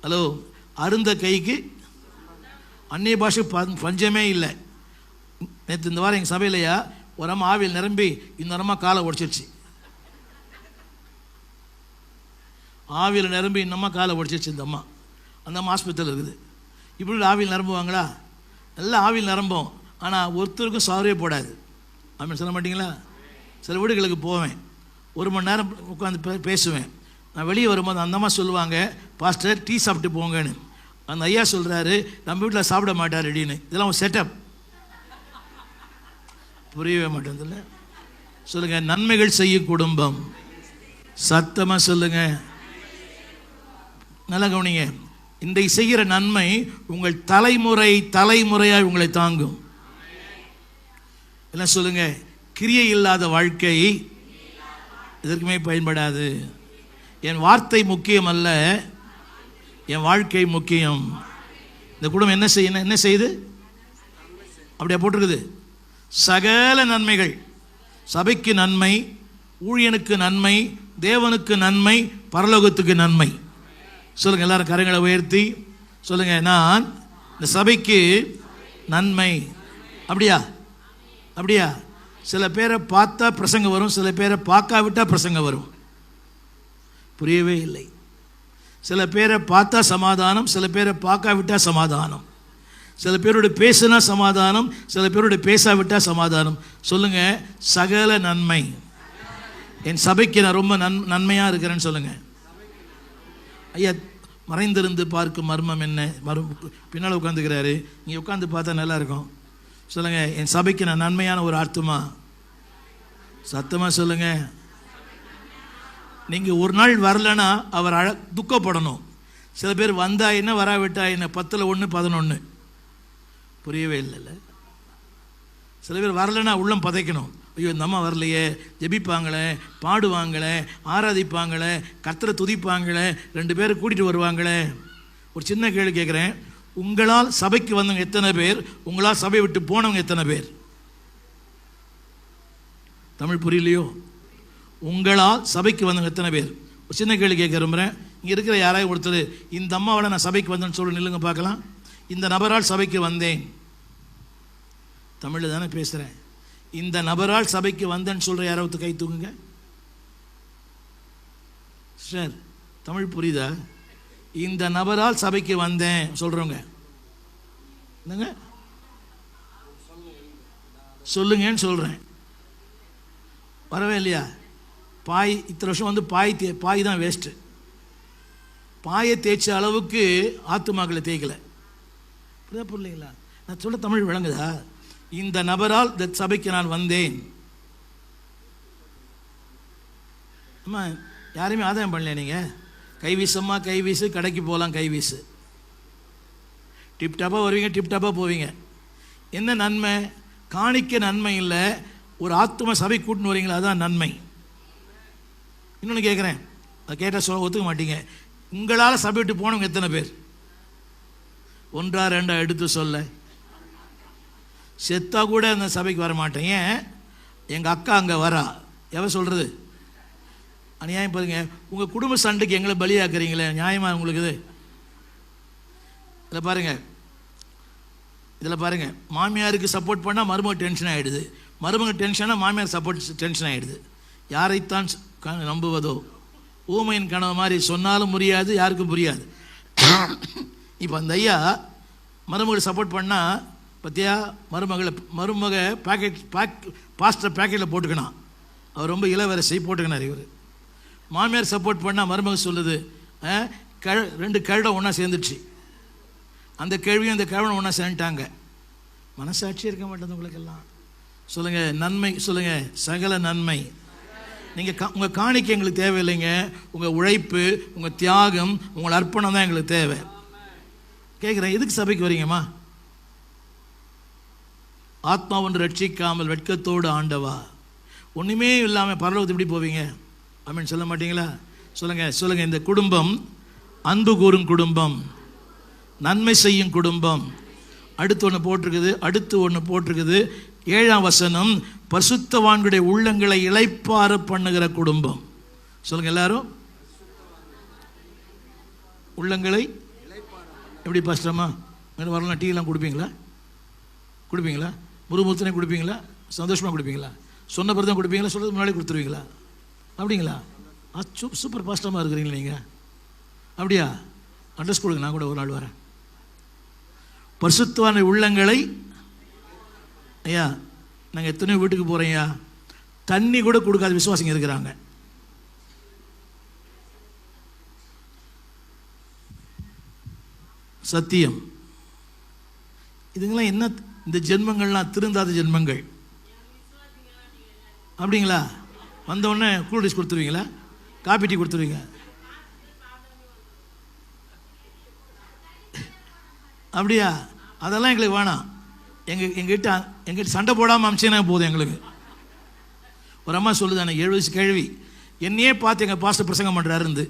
ஹலோ, அருந்த கைக்கு அந்நிய பாஷை பஞ்சமே இல்லை. நேற்று இந்த வாரம் எங்கள் சபையிலையா ஒரு அம்மா ஆவியில் நிரம்பி இந்த அம்மா காலை உடச்சிருச்சு. ஆவியில் நிரம்பி இன்னம்மா காலை உடச்சிருச்சு இந்த அம்மா. அந்த அம்மா ஆஸ்பத்திரியில் இருக்குது. இப்படி ஆவியில் நிரம்புவாங்களா? எல்லாம் ஆவியில் நிரம்பும், ஆனால் ஒருத்தருக்கும் சாவரே போடாது. அப்படின்னு சொல்ல மாட்டிங்களா? சில வீடுகளுக்கு போவேன், 1 மணி நேரம் உட்காந்து பேசுவேன். நான் வெளியே வரும்போது அந்த அம்மா சொல்லுவாங்க, பாஸ்டர் டீ சாப்பிட்டு போங்கன்னு. அந்த ஐயா சொல்கிறாரு, நம்ம வீட்டில் சாப்பிட மாட்டார் அப்படின்னு. இதெல்லாம் ஒரு செட்டப். புரியவே மாட்டேங்குதுல்ல. சொல்லுங்கள், நன்மைகள் செய்யும் குடும்பம். சத்தமாக சொல்லுங்கள். நல்லா கவனிங்க. இன்றைக்கு செய்கிற நன்மை உங்கள் தலைமுறையாக உங்களை தாங்கும். என்ன சொல்லுங்க? கிரியை இல்லாத வாழ்க்கை எதற்குமே பயன்படாது. என் வார்த்தை முக்கியம் அல்ல, என் வாழ்க்கை முக்கியம். இந்த குடும்பம் என்ன செய்யுது? அப்படியே போட்டிருக்குது. சகல நன்மைகள், சபைக்கு நன்மை, ஊழியனுக்கு நன்மை, தேவனுக்கு நன்மை, பரலோகத்துக்கு நன்மை. சொல்லுங்க, எல்லாரும் கரங்களை உயர்த்தி சொல்லுங்க, நான் இந்த சபைக்கு நன்மை. அப்படியா? அப்படியா? சில பேரை பார்த்தா பிரசங்கம் வரும், சில பேரை பார்க்காவிட்டா பிரசங்கம் வரும். புரியவே இல்லை. சில பேரை பார்த்தா சமாதானம், சில பேரை பார்க்காவிட்டா சமாதானம். சில பேரோட பேசுனா சமாதானம், சில பேரோட பேசாவிட்டா சமாதானம். சொல்லுங்க, சகல நன்மை. என் சபைக்கு நான் ரொம்ப நன்மையாக இருக்கிறேன்னு சொல்லுங்க. ஐயா, மறைந்திருந்து பார்க்கும் மர்மம் என்ன? பின்னால் உட்காந்துக்கிறாரு, நீங்கள் உட்காந்து பார்த்தா நல்லா இருக்கும். சொல்லுங்கள், என் சபைக்கு நான் நன்மையான ஒரு ஆத்துமா. சத்தமாக சொல்லுங்கள். நீங்கள் ஒரு நாள் வரலன்னா அவர் துக்கப்படணும். சில பேர் வந்தா என்ன, வராவிட்டா என்ன, 10ல் 1 11. புரியவே இல்லைல்ல. சில பேர் வரலன்னா உள்ளம் பதைக்கணும். ஐயோ, இந்த அம்மா வரலையே, ஜெபிப்பாங்களே, பாடுவாங்களே, ஆராதிப்பாங்களே, கர்த்தரை துதிப்பாங்களே, 2 பேரை கூட்டிகிட்டு வருவாங்களே. ஒரு சின்ன கேள்வி கேட்குறேன், உங்களால் சபைக்கு வந்தவங்க எத்தனை பேர்? உங்களால் சபை விட்டு போனவங்க எத்தனை பேர்? தமிழ் புரியலையோ? உங்களால் சபைக்கு வந்தவங்க எத்தனை பேர்? ஒரு சின்ன கேள்வி கேட்க விரும்புகிறேன். இங்கே இருக்கிற யாராவது ஒருத்தர், இந்த அம்மாவோட நான் சபைக்கு வந்தேன்னு சொல்லி நில்லுங்க பார்க்கலாம். இந்த நபரால் சபைக்கு வந்தேன். தமிழில் தானே பேசுகிறேன். இந்த நபரால் சபைக்கு வந்தேன்னு சொல்கிற யாராவது கை தூக்குங்க சார். தமிழ் புரியுதா? இந்த நபரால் சபைக்கு வந்தேன் சொல்கிறவங்க என்னங்க சொல்லுங்கன்னு சொல்கிறேன். வரவே இல்லையா? பாய் இத்தனை வருஷம் வந்து பாய் தான் வேஸ்ட்டு. பாயை தேய்ச்ச அளவுக்கு ஆத்துமாக்களை தேய்க்கலை. புரியுதா புரியலைங்களா? நான் சொல்ல தமிழ் விளங்குதா? இந்த நபரால் இந்த சபைக்கு நான் வந்தேன். அம்மா, யாரையுமே ஆதாயம் பண்ணல. நீங்கள் கைவீசம்மா, கைவீசு, கடைக்கு போகலாம், கைவீசு, டிப்டாப்பாக வருவீங்க, டிப்டாப்பாக போவீங்க. என்ன நன்மை? காணிக்க நன்மை இல்லை, ஒரு ஆத்தும சபை கூட்டின்னு வரீங்களா, அதுதான் நன்மை. இன்னொன்று கேட்குறேன், அதை கேட்டால் சொல்ல ஒத்துக்க மாட்டீங்க. உங்களால் சபை விட்டு போனவங்க எத்தனை பேர்? 1 2 எடுத்து சொல்ல. செத்தா கூட அந்த சபைக்கு வர மாட்டேன். ஏன்? எங்கள் அக்கா அங்கே வரா. எவ சொல்கிறது? அநியாயம் பாருங்க. உங்கள் குடும்ப சண்டைக்கு எங்களை பலியாக்குறீங்களே, நியாயமாக உங்களுக்கு இது? இதில் பாருங்கள், மாமியாருக்கு சப்போர்ட் பண்ணால் மருமக டென்ஷன் ஆகிடுது, மருமக டென்ஷனாக மாமியார் சப்போர்ட் டென்ஷன் ஆகிடுது. யாரைத்தான் நம்புவதோ? ஊமையின் கனவு மாதிரி சொன்னாலும் புரியாது, யாருக்கும் புரியாது. இப்போ அந்த ஐயா மருமகளை சப்போர்ட் பண்ணால் பற்றியா, மருமக பாஸ்டர் பேக்கெட்டில் போட்டுக்கணும். அவர் ரொம்ப இளவரசி போட்டுக்கினார். இவர் மாமியார் சப்போர்ட் பண்ணால் மருமக சொல்லுது, 2 கழுடம் ஒன்றா சேர்ந்துடுச்சு, அந்த கேள்வியும் அந்த கிழவனை ஒன்றா சேர்ந்துட்டாங்க. மனசாட்சி இருக்க மாட்டேங்குது உங்களுக்கெல்லாம். சொல்லுங்கள், நன்மை சொல்லுங்கள், சகல நன்மை. நீங்கள் உங்கள் காணிக்கை எங்களுக்கு தேவையில்லைங்க, உங்கள் உழைப்பு, உங்கள் தியாகம், உங்கள் அர்ப்பணம் தான் எங்களுக்கு தேவை. கேட்குறேன், எதுக்கு சபைக்கு வரீங்கம்மா? ஆத்மா ஒன்று ரட்சிக்காமல் வெட்கத்தோடு ஆண்டவா. ஒன்றுமே இல்லாமல் பரலோகத்துக்கு எப்படி போவீங்க? அப்படின்னு சொல்ல மாட்டீங்களா? சொல்லுங்கள். இந்த குடும்பம் அன்பு கூறும் குடும்பம், நன்மை செய்யும் குடும்பம். அடுத்து ஒன்று போட்டிருக்குது 7ஆம் வசனம், பரிசுத்தவான்களுடைய உள்ளங்களை இளைப்பாற பண்ணுகிற குடும்பம். சொல்லுங்க எல்லாரும், உள்ளங்களை எப்படி பாஸ்டர்மா வரலாம்? டீலாம் கொடுப்பீங்களா? முருமுத்தனை கொடுப்பீங்களா? சந்தோஷமாக கொடுப்பீங்களா? சொன்ன பிறகு தான் கொடுப்பீங்களா? சொல்றது முன்னாடி கொடுத்துருவீங்களா? அப்படிங்களா? சூப்பர் பாஸ்டர்மா இருக்கிறீங்களா நீங்கள்? அப்படியா? அட்ரஸ் கொடுங்க, நான் கூட ஒரு நாள் வரேன். பரிசுத்தவான உள்ளங்களை, ஐயா நாங்கள் எத்தனையோ வீட்டுக்கு போகிறோம்யா, தண்ணி கூட கொடுக்காத விசுவாசிங்க இருக்கிறாங்க. சத்தியம். இதுங்களாம் என்ன? இந்த ஜென்மங்கள்லாம் திருந்தாத ஜென்மங்கள். அப்படிங்களா? வந்தவுடனே கூல் ட்ரிங்க்ஸ் கொடுத்துருவீங்களா? காபி டீ கொடுத்துருவீங்க? அப்படியா? அதெல்லாம் எங்களுக்கு வேணாம். எங்கிட்ட சண்டை போடாமல் அமிச்சினா போதும் எங்களுக்கு. ஒரு அம்மா சொல்லுது, எனக்கு 7 வயசு கேள்வி என்னையே பார்த்து எங்கள் பாஸ்டர் பிரசங்கம் பண்ணுறாரு இருந்து.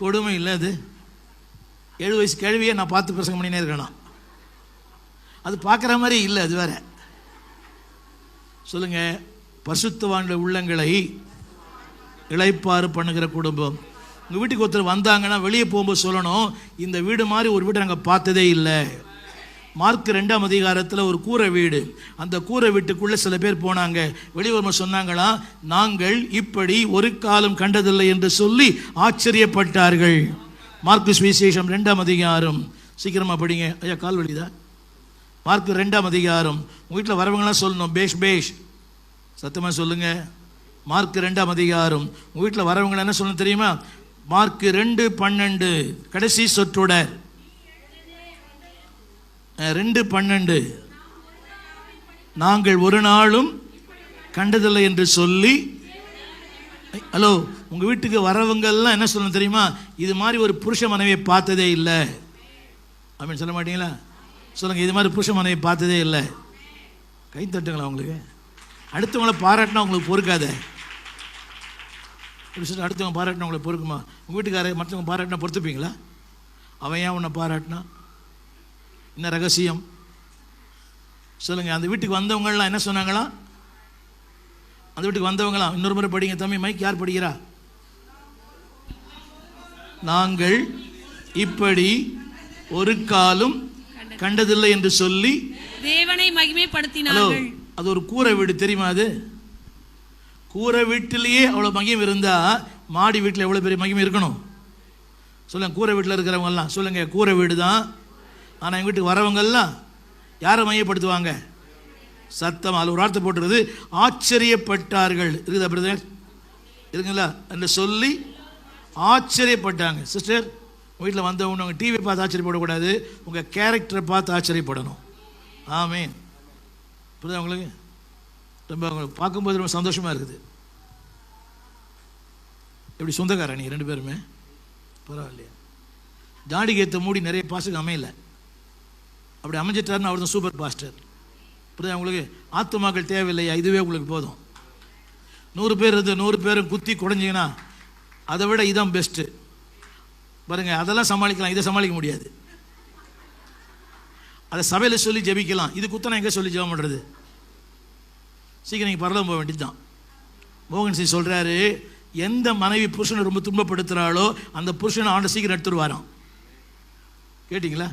கொடுமை இல்லை அது? 7 வயசு கேள்வியே நான் பார்த்து பிரசங்கம் பண்ணினே இருக்கணும். அது பார்க்குற மாதிரி இல்லை, அது வேற. சொல்லுங்க, பரிசுத்தவான்களுடைய உள்ளங்களை இளைப்பாறு பண்ணுகிற குடும்பம். உங்கள் வீட்டுக்கு ஒருத்தர் வந்தாங்கன்னா வெளியே போகும்போது சொல்லணும், இந்த வீடு மாதிரி ஒரு வீட்டை நாங்கள் பார்த்ததே இல்லை. மார்க் 2ஆம் அதிகாரத்தில் ஒரு கூரை வீடு, அந்த கூரை வீட்டுக்குள்ளே சில பேர் போனாங்க. வெளியே சொன்னாங்களாம், நாங்கள் இப்படி ஒரு காலம் கண்டதில்லை என்று சொல்லி ஆச்சரியப்பட்டார்கள். மார்க்கு சுவிசேஷம் 2ஆம் அதிகாரம், சீக்கிரமாக படிங்க ஐயா, கால் வலிதா? மார்க்கு 2ஆம் அதிகாரம். உங்கள் வீட்டில் வரவங்களாம் சொல்லணும் பேஷ் சத்தமாக சொல்லுங்க. மார்க்கு 2ஆம் அதிகாரம். உங்கள் வீட்டில் வரவங்க என்ன சொல்லணும் தெரியுமா? மார்க்கு 2:12 கடைசி சொற்றொடர். 2:12 நாங்கள் ஒரு நாளும் கண்டதில்லை என்று சொல்லி. ஹலோ, உங்கள் வீட்டுக்கு வரவங்கெல்லாம் என்ன சொல்லணும் தெரியுமா? இது மாதிரி ஒரு புருஷ மனைவியை பார்த்ததே இல்லை அப்படின்னு சொல்ல மாட்டீங்களா? சொல்லுங்கள், இது மாதிரி புருஷ மனைவியை பார்த்ததே இல்லை. கை தட்டுங்களா உங்களுக்கு? அடுத்தவங்களை பாராட்டினா உங்களுக்கு பொறுக்காத. எப்படி சொல்ல? அடுத்தவங்க பாராட்டினா உங்களுக்கு பொறுக்குமா? உங்கள் வீட்டுக்கார மற்றவங்க பாராட்டினா பொறுத்துப்பீங்களா? அவன் ஏன் உன்னை பாராட்டினா? என்ன ரகசியம் சொல்லுங்கள். அந்த வீட்டுக்கு வந்தவங்களாம் என்ன சொன்னாங்களா? அந்த வீட்டுக்கு வந்தவங்களாம் இன்னொரு முறை படிங்க தம்பி, மைக் யார் படிக்கிறா? நாங்கள் இப்படி ஒரு காலம் கண்டதில்லை என்று சொல்லி தேவனை மகிமைப்படுத்தினார்கள். அது ஒரு கூரை வீடு தெரியுமா? அது கூரை வீட்டிலேயே அவ்வளோ மகிமை இருந்தா மாடி வீட்டில் எவ்வளோ பெரிய மகிமை இருக்கணும் சொல்லுங்க. கூரை வீட்டில் இருக்கிறவங்க எல்லாம் சொல்லுங்க, கூரை வீடு தான். ஆனால் எங்கள் வீட்டுக்கு வரவங்கெல்லாம் யாரை மையப்படுத்துவாங்க? சத்தம். அதில் ஒரு வார்த்தை போட்டுருது, ஆச்சரியப்பட்டார்கள். இருக்குதா பிரதர்? இருக்குங்களா? என்று சொல்லி ஆச்சரியப்பட்டாங்க. சிஸ்டர், வீட்டில் வந்தவங்க உங்கள் டிவி பார்த்து ஆச்சரியப்படக்கூடாது, உங்கள் கேரக்டரை பார்த்து ஆச்சரியப்படணும். ஆமீன். புரியுதா உங்களுக்கு? ரொம்ப அவங்களுக்கு பார்க்கும்போது ரொம்ப சந்தோஷமாக இருக்குது. எப்படி சொந்தக்காரன் நீங்கள் 2 பேருமே? பரவாயில்லையா? தாடிக்கு ஏற்ற மூடி நிறைய பாஸ்டருக்கு அமையல. அப்படி அமைஞ்சிட்டாருன்னு அவர் தான் சூப்பர் பாஸ்டர். புரியுதா உங்களுக்கு? ஆத்துமாக்கள் தேவையில்லையா? இதுவே உங்களுக்கு போதும். 100 பேர் இருந்து 100 பேரும் குத்தி குறைஞ்சிங்கன்னா அதை விட இதுதான் பெஸ்ட்டு. பாருங்கள், அதெல்லாம் சமாளிக்கலாம், இதை சமாளிக்க முடியாது. அதை சபையில் சொல்லி ஜெபிக்கலாம், இது குத்தனை எங்கே சொல்லி ஜெபம் பண்ணுறது? சீக்கிரம் நீங்கள் பரலோகம் போக வேண்டியது தான். மோகன் சிங் சொல்கிறாரு, எந்த மனைவி புருஷனை ரொம்ப துன்பப்படுத்துகிறாளோ அந்த புருஷனை ஆண்டு சீக்கிரம் எடுத்துருவாராம். கேட்டிங்களா?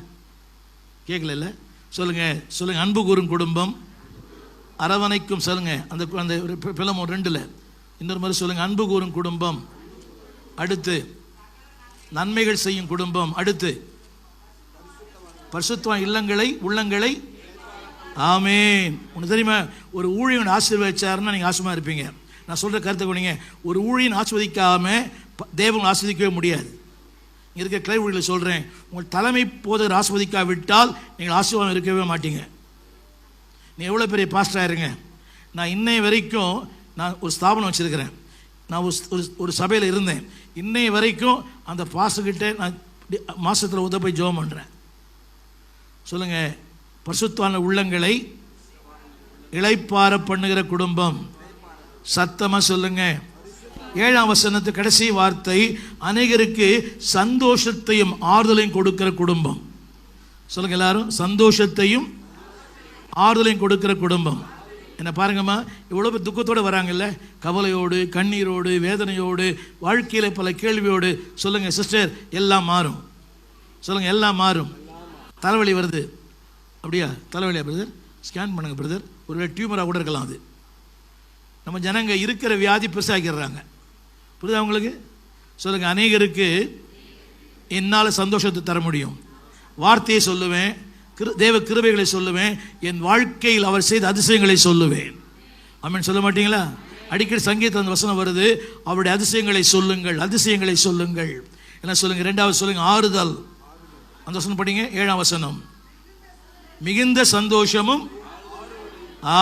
கேட்கல இல்லை? சொல்லுங்கள். அன்பு கூறும் குடும்பம் அரவணைக்கும். சொல்லுங்கள், அந்த அந்த பிலமோன் 2 இன்னொரு மாதிரி சொல்லுங்கள். அன்பு கூறும் குடும்பம், அடுத்து நன்மைகள் செய்யும் குடும்பம், அடுத்து பரிசுத்தவான் உள்ளங்களை. ஆமேன். உனக்கு தெரியுமா, ஒரு ஊழியன் ஆசீர்வதிச்சாருன்னா நீங்கள் ஆசீர்வாதமாக இருப்பீங்க. நான் சொல்கிற கருத்தை கொண்டீங்க. ஒரு ஊழியன் ஆஸ்வதிக்காமல் தேவன் ஆஸ்வதிக்கவே முடியாது. இங்கே இருக்க கிளை ஊழியர்கள் சொல்கிறேன், உங்கள் தலைமை போதகர் ஆஸ்வதிக்காவிட்டால் நீங்கள் ஆசீர்வாதம் இருக்கவே மாட்டீங்க. நீ எவ்வளோ பெரிய பாஸ்டராக இருங்க. நான் இன்னைய வரைக்கும் நான் ஒரு ஸ்தாபனம் வச்சுருக்கிறேன். நான் ஒரு சபையில் இருந்தேன். இன்னைய வரைக்கும் அந்த பாஸ்டர்கிட்ட நான் மாதத்தில் உதவி போய் ஜெபம் பண்ணுறேன். சொல்லுங்கள், பரிசுத்தவான உள்ளங்களை இளைப்பாற பண்ணுகிற குடும்பம். சத்தமாக சொல்லுங்க. 7ஆம் வசனத்து கடைசி வார்த்தை, அநேகருக்கு சந்தோஷத்தையும் ஆறுதலையும் கொடுக்கிற குடும்பம். சொல்லுங்க எல்லாரும், சந்தோஷத்தையும் ஆறுதலையும் கொடுக்கிற குடும்பம். என்ன பாருங்கம்மா, இவ்வளோ பேர் துக்கத்தோடு வராங்கல்ல, கவலையோடு, கண்ணீரோடு, வேதனையோடு, வாழ்க்கையில் பல கேள்வியோடு. சொல்லுங்கள் சிஸ்டர், எல்லாம் மாறும். சொல்லுங்கள், எல்லாம் மாறும். தலைவலி வருது, அப்படியா? தலைவலியா பிரதர்? ஸ்கேன் பண்ணுங்க பிரதர். ஒருவேளை டியூமராக கூட இருக்கலாம். அது நம்ம ஜனங்க இருக்கிற வியாதி பெருசாகிடுறாங்க. புரியுதா உங்களுக்கு? சொல்லுங்கள், அநேகருக்கு என்னால் சந்தோஷத்தை தர முடியும். வார்த்தையை சொல்லுவேன், தேவ கிருபைகளை சொல்லுவேன், என் வாழ்க்கையில் அவர் செய்த அதிசயங்களை சொல்லுவேன். ஆமென் சொல்ல மாட்டீங்களா? அடிக்கடி சங்கீதத்தில் அந்த வசனம் வருது, அவருடைய அதிசயங்களை சொல்லுங்கள், அதிசயங்களை சொல்லுங்கள். என்ன சொல்லுங்க? 2வது சொல்லுங்க, ஆறுதல். அந்த வசனம் படிங்க, 7ஆம் வசனம். மிகுந்த சந்தோஷமும்.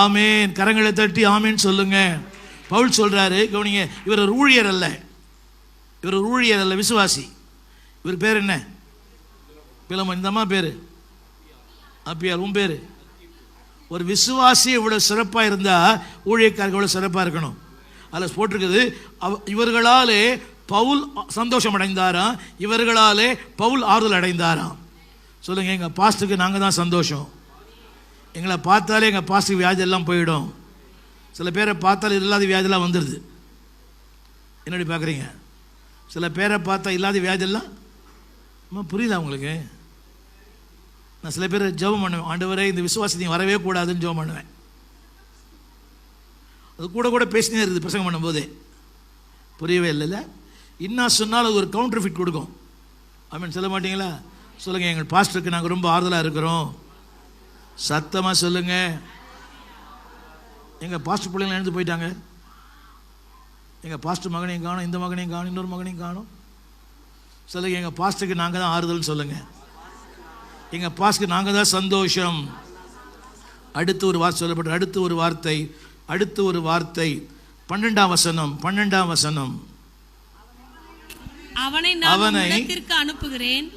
ஆமேன். கரங்களை தட்டி ஆமேன் சொல்லுங்க. பவுல் சொல்றாரு, கவனிங்க, இவர் ஒரு ஊழியர் அல்ல, இவர் ஒரு ஊழியர் அல்ல, விசுவாசி. இவர் பேர் என்ன? பிலமோன். இந்த அம்மா பேரு அப்பியார். உன் பேரு? ஒரு விசுவாசி இவ்வளவு சிறப்பாக இருந்தா ஊழியக்காரர்கள் இவ்வளவு சிறப்பாக இருக்கணும். அதில் போட்டிருக்குது, இவர்களாலே பவுல் சந்தோஷம் அடைந்தாராம், இவர்களாலே பவுல் ஆறுதல் அடைந்தாராம். சொல்லுங்க, எங்கள் பாஸ்டருக்கு நாங்கள் தான் சந்தோஷம். எங்களை பார்த்தாலே எங்கள் பாஸ்டருக்கு வியாதி எல்லாம் போயிடும். சில பேரை பார்த்தாலே இல்லாத வியாதியெல்லாம் வந்துடுது. என்னடி பார்க்குறீங்க? சில பேரை பார்த்தா இல்லாத வியாதியெல்லாம் புரியுதா உங்களுக்கு? நான் சில பேர் ஜெபம் பண்ணுவேன், ஆண்டவரே இந்த விசுவாசி நீ வரவே கூடாதுன்னு ஜெபம் பண்ணுவேன். அது கூட கூட பேசினே இருக்குது பிரசங்கம் பண்ணும்போதே. புரியவே இல்லைல்ல? இன்னும் சொன்னால் அது ஒரு கவுண்டர் ஃபிட் கொடுக்கும். ஆமென் சொல்ல மாட்டீங்களா? சொல்லுங்கள், எங்கள் பாஸ்டருக்கு நாங்கள் ரொம்ப ஆறுதலாக இருக்கிறோம். சத்தமாக சொல்லுங்கள். எங்கள் பாஸ்டர் பிள்ளைங்க எழுந்து போயிட்டாங்க. எங்கள் பாஸ்டர் மகனையும் காணும், இந்த மகனையும் காணும், இன்னொரு மகனையும் காணும். சொல்லுங்கள், எங்கள் பாஸ்டருக்கு நாங்கள் தான் ஆறுதல்னு சொல்லுங்கள். எங்கள் பாஸ்டருக்கு நாங்கள் தான் சந்தோஷம். அடுத்து ஒரு வார்த்தை சொல்லப்பட்ட, அடுத்து ஒரு வார்த்தை, அடுத்து ஒரு வார்த்தை. 12ஆம் வசனம், 12ஆம் வசனம். அவனை நான் உலகத்திற்கு அனுப்புகிறேன்,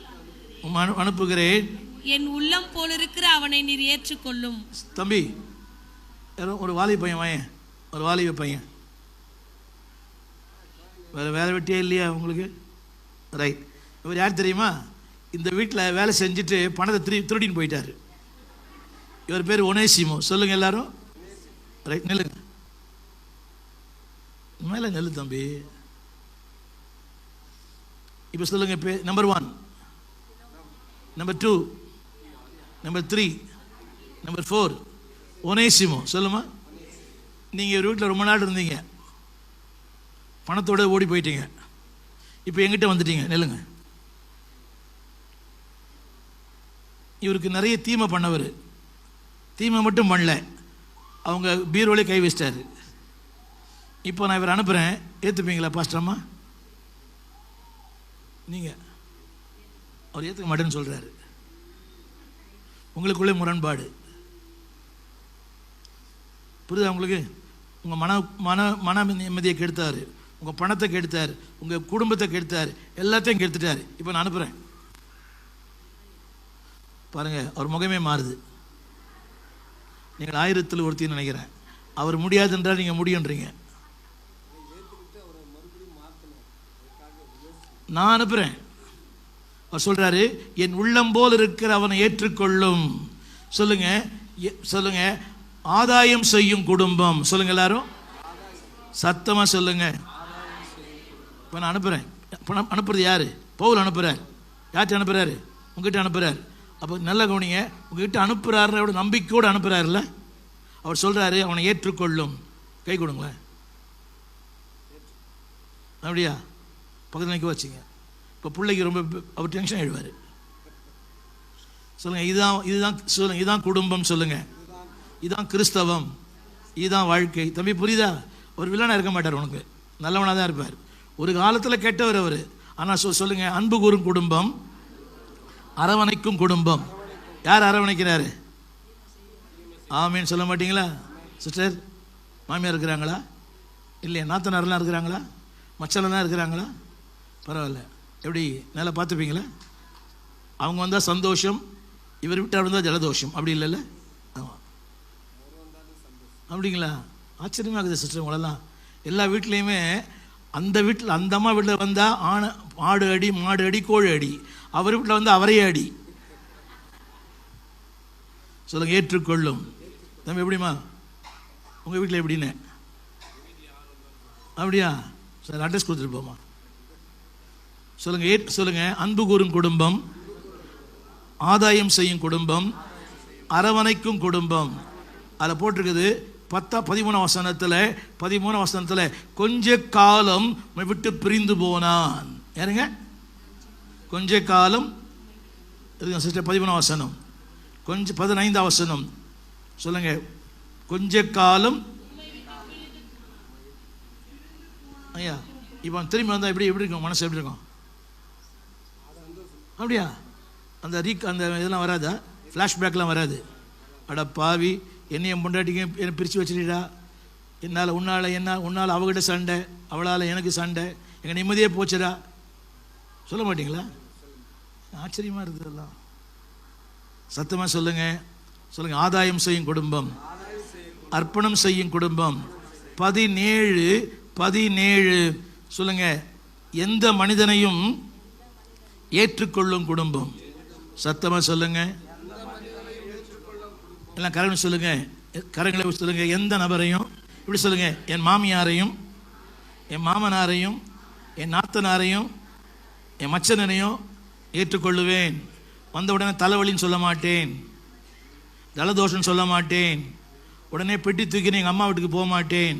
அனுப்புகிறேன், என் உள்ளம் போல இருக்கிற அவனை நீர் ஏற்றுக்கொள்ளும். தம்பி, ஒரு வாலிப பையன் வாயன், ஒரு வாலிப பையன். வேறு வேலை வெட்டியே இல்லையா உங்களுக்கு? ரைட். இவர் யார் தெரியுமா? இந்த வீட்டில் வேலை செஞ்சுட்டு பணத்தை திருடின்னு போயிட்டார். இவர் பேர் ஒனேசிமோ. சொல்லுங்கள் எல்லாரும். ரைட், நெல்லுங்க மேலே நெல்லு தம்பி. இப்போ சொல்லுங்க, நம்பர் 1, நம்பர் 2, நம்பர் 3, நம்பர் 4 ஒனேசிமோ. சொல்லுமா. நீங்கள் ஒரு வீட்டில் ரொம்ப நாள் இருந்தீங்க, பணத்தோடு ஓடி போயிட்டீங்க, இப்போ எங்கிட்ட வந்துட்டீங்க. நெல்லுங்க. இவருக்கு நிறைய தீமை பண்ணவர். தீமை மட்டும் பண்ணல, அவங்க பீரோலே கை வச்சிட்டாரு. இப்போ நான் இவர் அனுப்புகிறேன், ஏற்றுப்பீங்களா பாஸ்டர்மா? நீங்கள் அவர் ஏற்றுக்க மாட்டேன்னு சொல்கிறாரு. உங்களுக்குள்ளே முரண்பாடு. புரியுதா உங்களுக்கு? உங்கள் மன நிம்மதியை கெடுத்தார், உங்கள் பணத்தை கெடுத்தார், உங்கள் குடும்பத்தை கெடுத்தார், எல்லாத்தையும் கெடுத்துட்டார். இப்போ நான் அனுப்புகிறேன் பாருங்கள். அவர் முகமே மாறுது. நீங்கள் 1000ல் ஒருத்தின்னு நினைக்கிறேன். அவர் முடியாதுன்றால் நீங்கள் முடியுன்றீங்க. நான் அனுப்புகிறேன். அவர் சொல்கிறாரு, என் உள்ளம் போல் இருக்கிற அவனை ஏற்றுக்கொள்ளும். சொல்லுங்க, சொல்லுங்க, ஆதாயம் செய்யும் குடும்பம். சொல்லுங்க எல்லாரும், சத்தமாக சொல்லுங்க. இப்போ நான் அனுப்புகிறேன். அனுப்புறது யாரு? பவுல் அனுப்புகிறார். யார்கிட்ட அனுப்புகிறாரு? உங்ககிட்ட அனுப்புகிறார். அப்போ நல்ல கவனிங்க, உங்ககிட்ட அனுப்புகிறாரு, நம்பிக்கையோடு அனுப்புகிறாருல்ல. அவர் சொல்கிறாரு, அவனை ஏற்றுக்கொள்ளும். கை கொடுங்களேன். அப்படியா? பக்கத்தில் நிற்க வச்சுங்க. இப்போ பிள்ளைக்கு ரொம்ப அவர் டென்ஷன் ஆகிடுவார். சொல்லுங்கள், இதுதான் சொல்லுங்கள், இதுதான் குடும்பம். சொல்லுங்கள், இதுதான் கிறிஸ்தவம், இதுதான் வாழ்க்கை. தம்பி புரியுதா? ஒரு வில்லனாக இருக்க மாட்டார், உனக்கு நல்லவனாக தான் இருப்பார். ஒரு காலத்தில் கெட்டவர் அவர். ஆனால் சொல்லுங்கள், அன்பு கூறும் குடும்பம், அரவணைக்கும் குடும்பம். யார் அரவணைக்கிறாரு? ஆமேன்னு சொல்ல மாட்டீங்களா? சிஸ்டர், மாமியார் இருக்கிறாங்களா? இல்லையா? நாத்தனாரெலாம் இருக்கிறாங்களா? மச்சலாம் இருக்கிறாங்களா? பரவாயில்ல. எப்படி நல்லா பார்த்துப்பீங்களா? அவங்க வந்தால் சந்தோஷம், இவர் விட்டால் இருந்தால் ஜலதோஷம். அப்படி இல்லைல்ல? ஆமாம். அப்படிங்களா? ஆச்சரியமாக இருக்குது சிஸ்டர். உங்களெல்லாம் எல்லா வீட்லேயுமே அந்த வீட்டில் அந்த அம்மா வீட்டில் வந்தால் ஆடு அடி, மாடு அடி, கோழி அடி. அவர் வீட்டில் வந்து அவரையே அடி. சொல்லுங்க, ஏற்றுக்கொள்ளும். நம்ம எப்படிமா உங்கள் வீட்டில் எப்படின்னு? அப்படியா? சார் அட்ரஸ் கொடுத்துட்டு போமா. சொல்லுங்க, சொல்லுங்க. அன்பு கூறும் குடும்பம், ஆதாயம் செய்யும் குடும்பம், அரவணைக்கும் குடும்பம். அதில் போட்டிருக்குது 13 வசனத்தில் கொஞ்ச காலம் விட்டு பிரிந்து போனான். யாருங்க? கொஞ்ச காலம். சிஸ்டர் 13 வசனம், கொஞ்சம் 15 வசனம் சொல்லுங்க. கொஞ்ச காலம். ஐயா இப்போ திரும்பி வந்தால் எப்படி இருக்கும் மனசு? எப்படி இருக்கும்? அப்படியா? அந்த இதெல்லாம் வராதா? ஃப்ளாஷ்பேக்லாம் வராது? அட பாவி, என்னையும் பொண்டாட்டிக்கு என்னை பிரித்து வச்சுட்டா, உன்னால் அவகிட்ட சண்டை, அவளால் எனக்கு சண்டை, எங்கள் நிம்மதியே போச்சுடா சொல்ல மாட்டீங்களா? ஆச்சரியமாக இருக்குது எல்லாம். சத்தமாக சொல்லுங்க. ஆதாயம் செய்யும் குடும்பம், அர்ப்பணம் செய்யும் குடும்பம். 17 சொல்லுங்க. எந்த மனிதனையும் ஏற்றுக்கொள்ளும் குடும்பம். சத்தமாக சொல்லுங்க. எல்லாம் கரங்களை சொல்லுங்க. கரங்களை சொல்லுங்க. எந்த நபரையும் இப்படி சொல்லுங்க. என் மாமியாரையும், என் மாமனாரையும், என் நாத்தனாரையும், என் மச்சனையும் ஏற்றுக்கொள்ளுவேன். வந்த உடனே தலைவலின்னு சொல்ல மாட்டேன், ஜலதோஷம் சொல்ல மாட்டேன், உடனே பெட்டி தூக்கி எங்கள் அம்மா வீட்டுக்கு போக மாட்டேன்.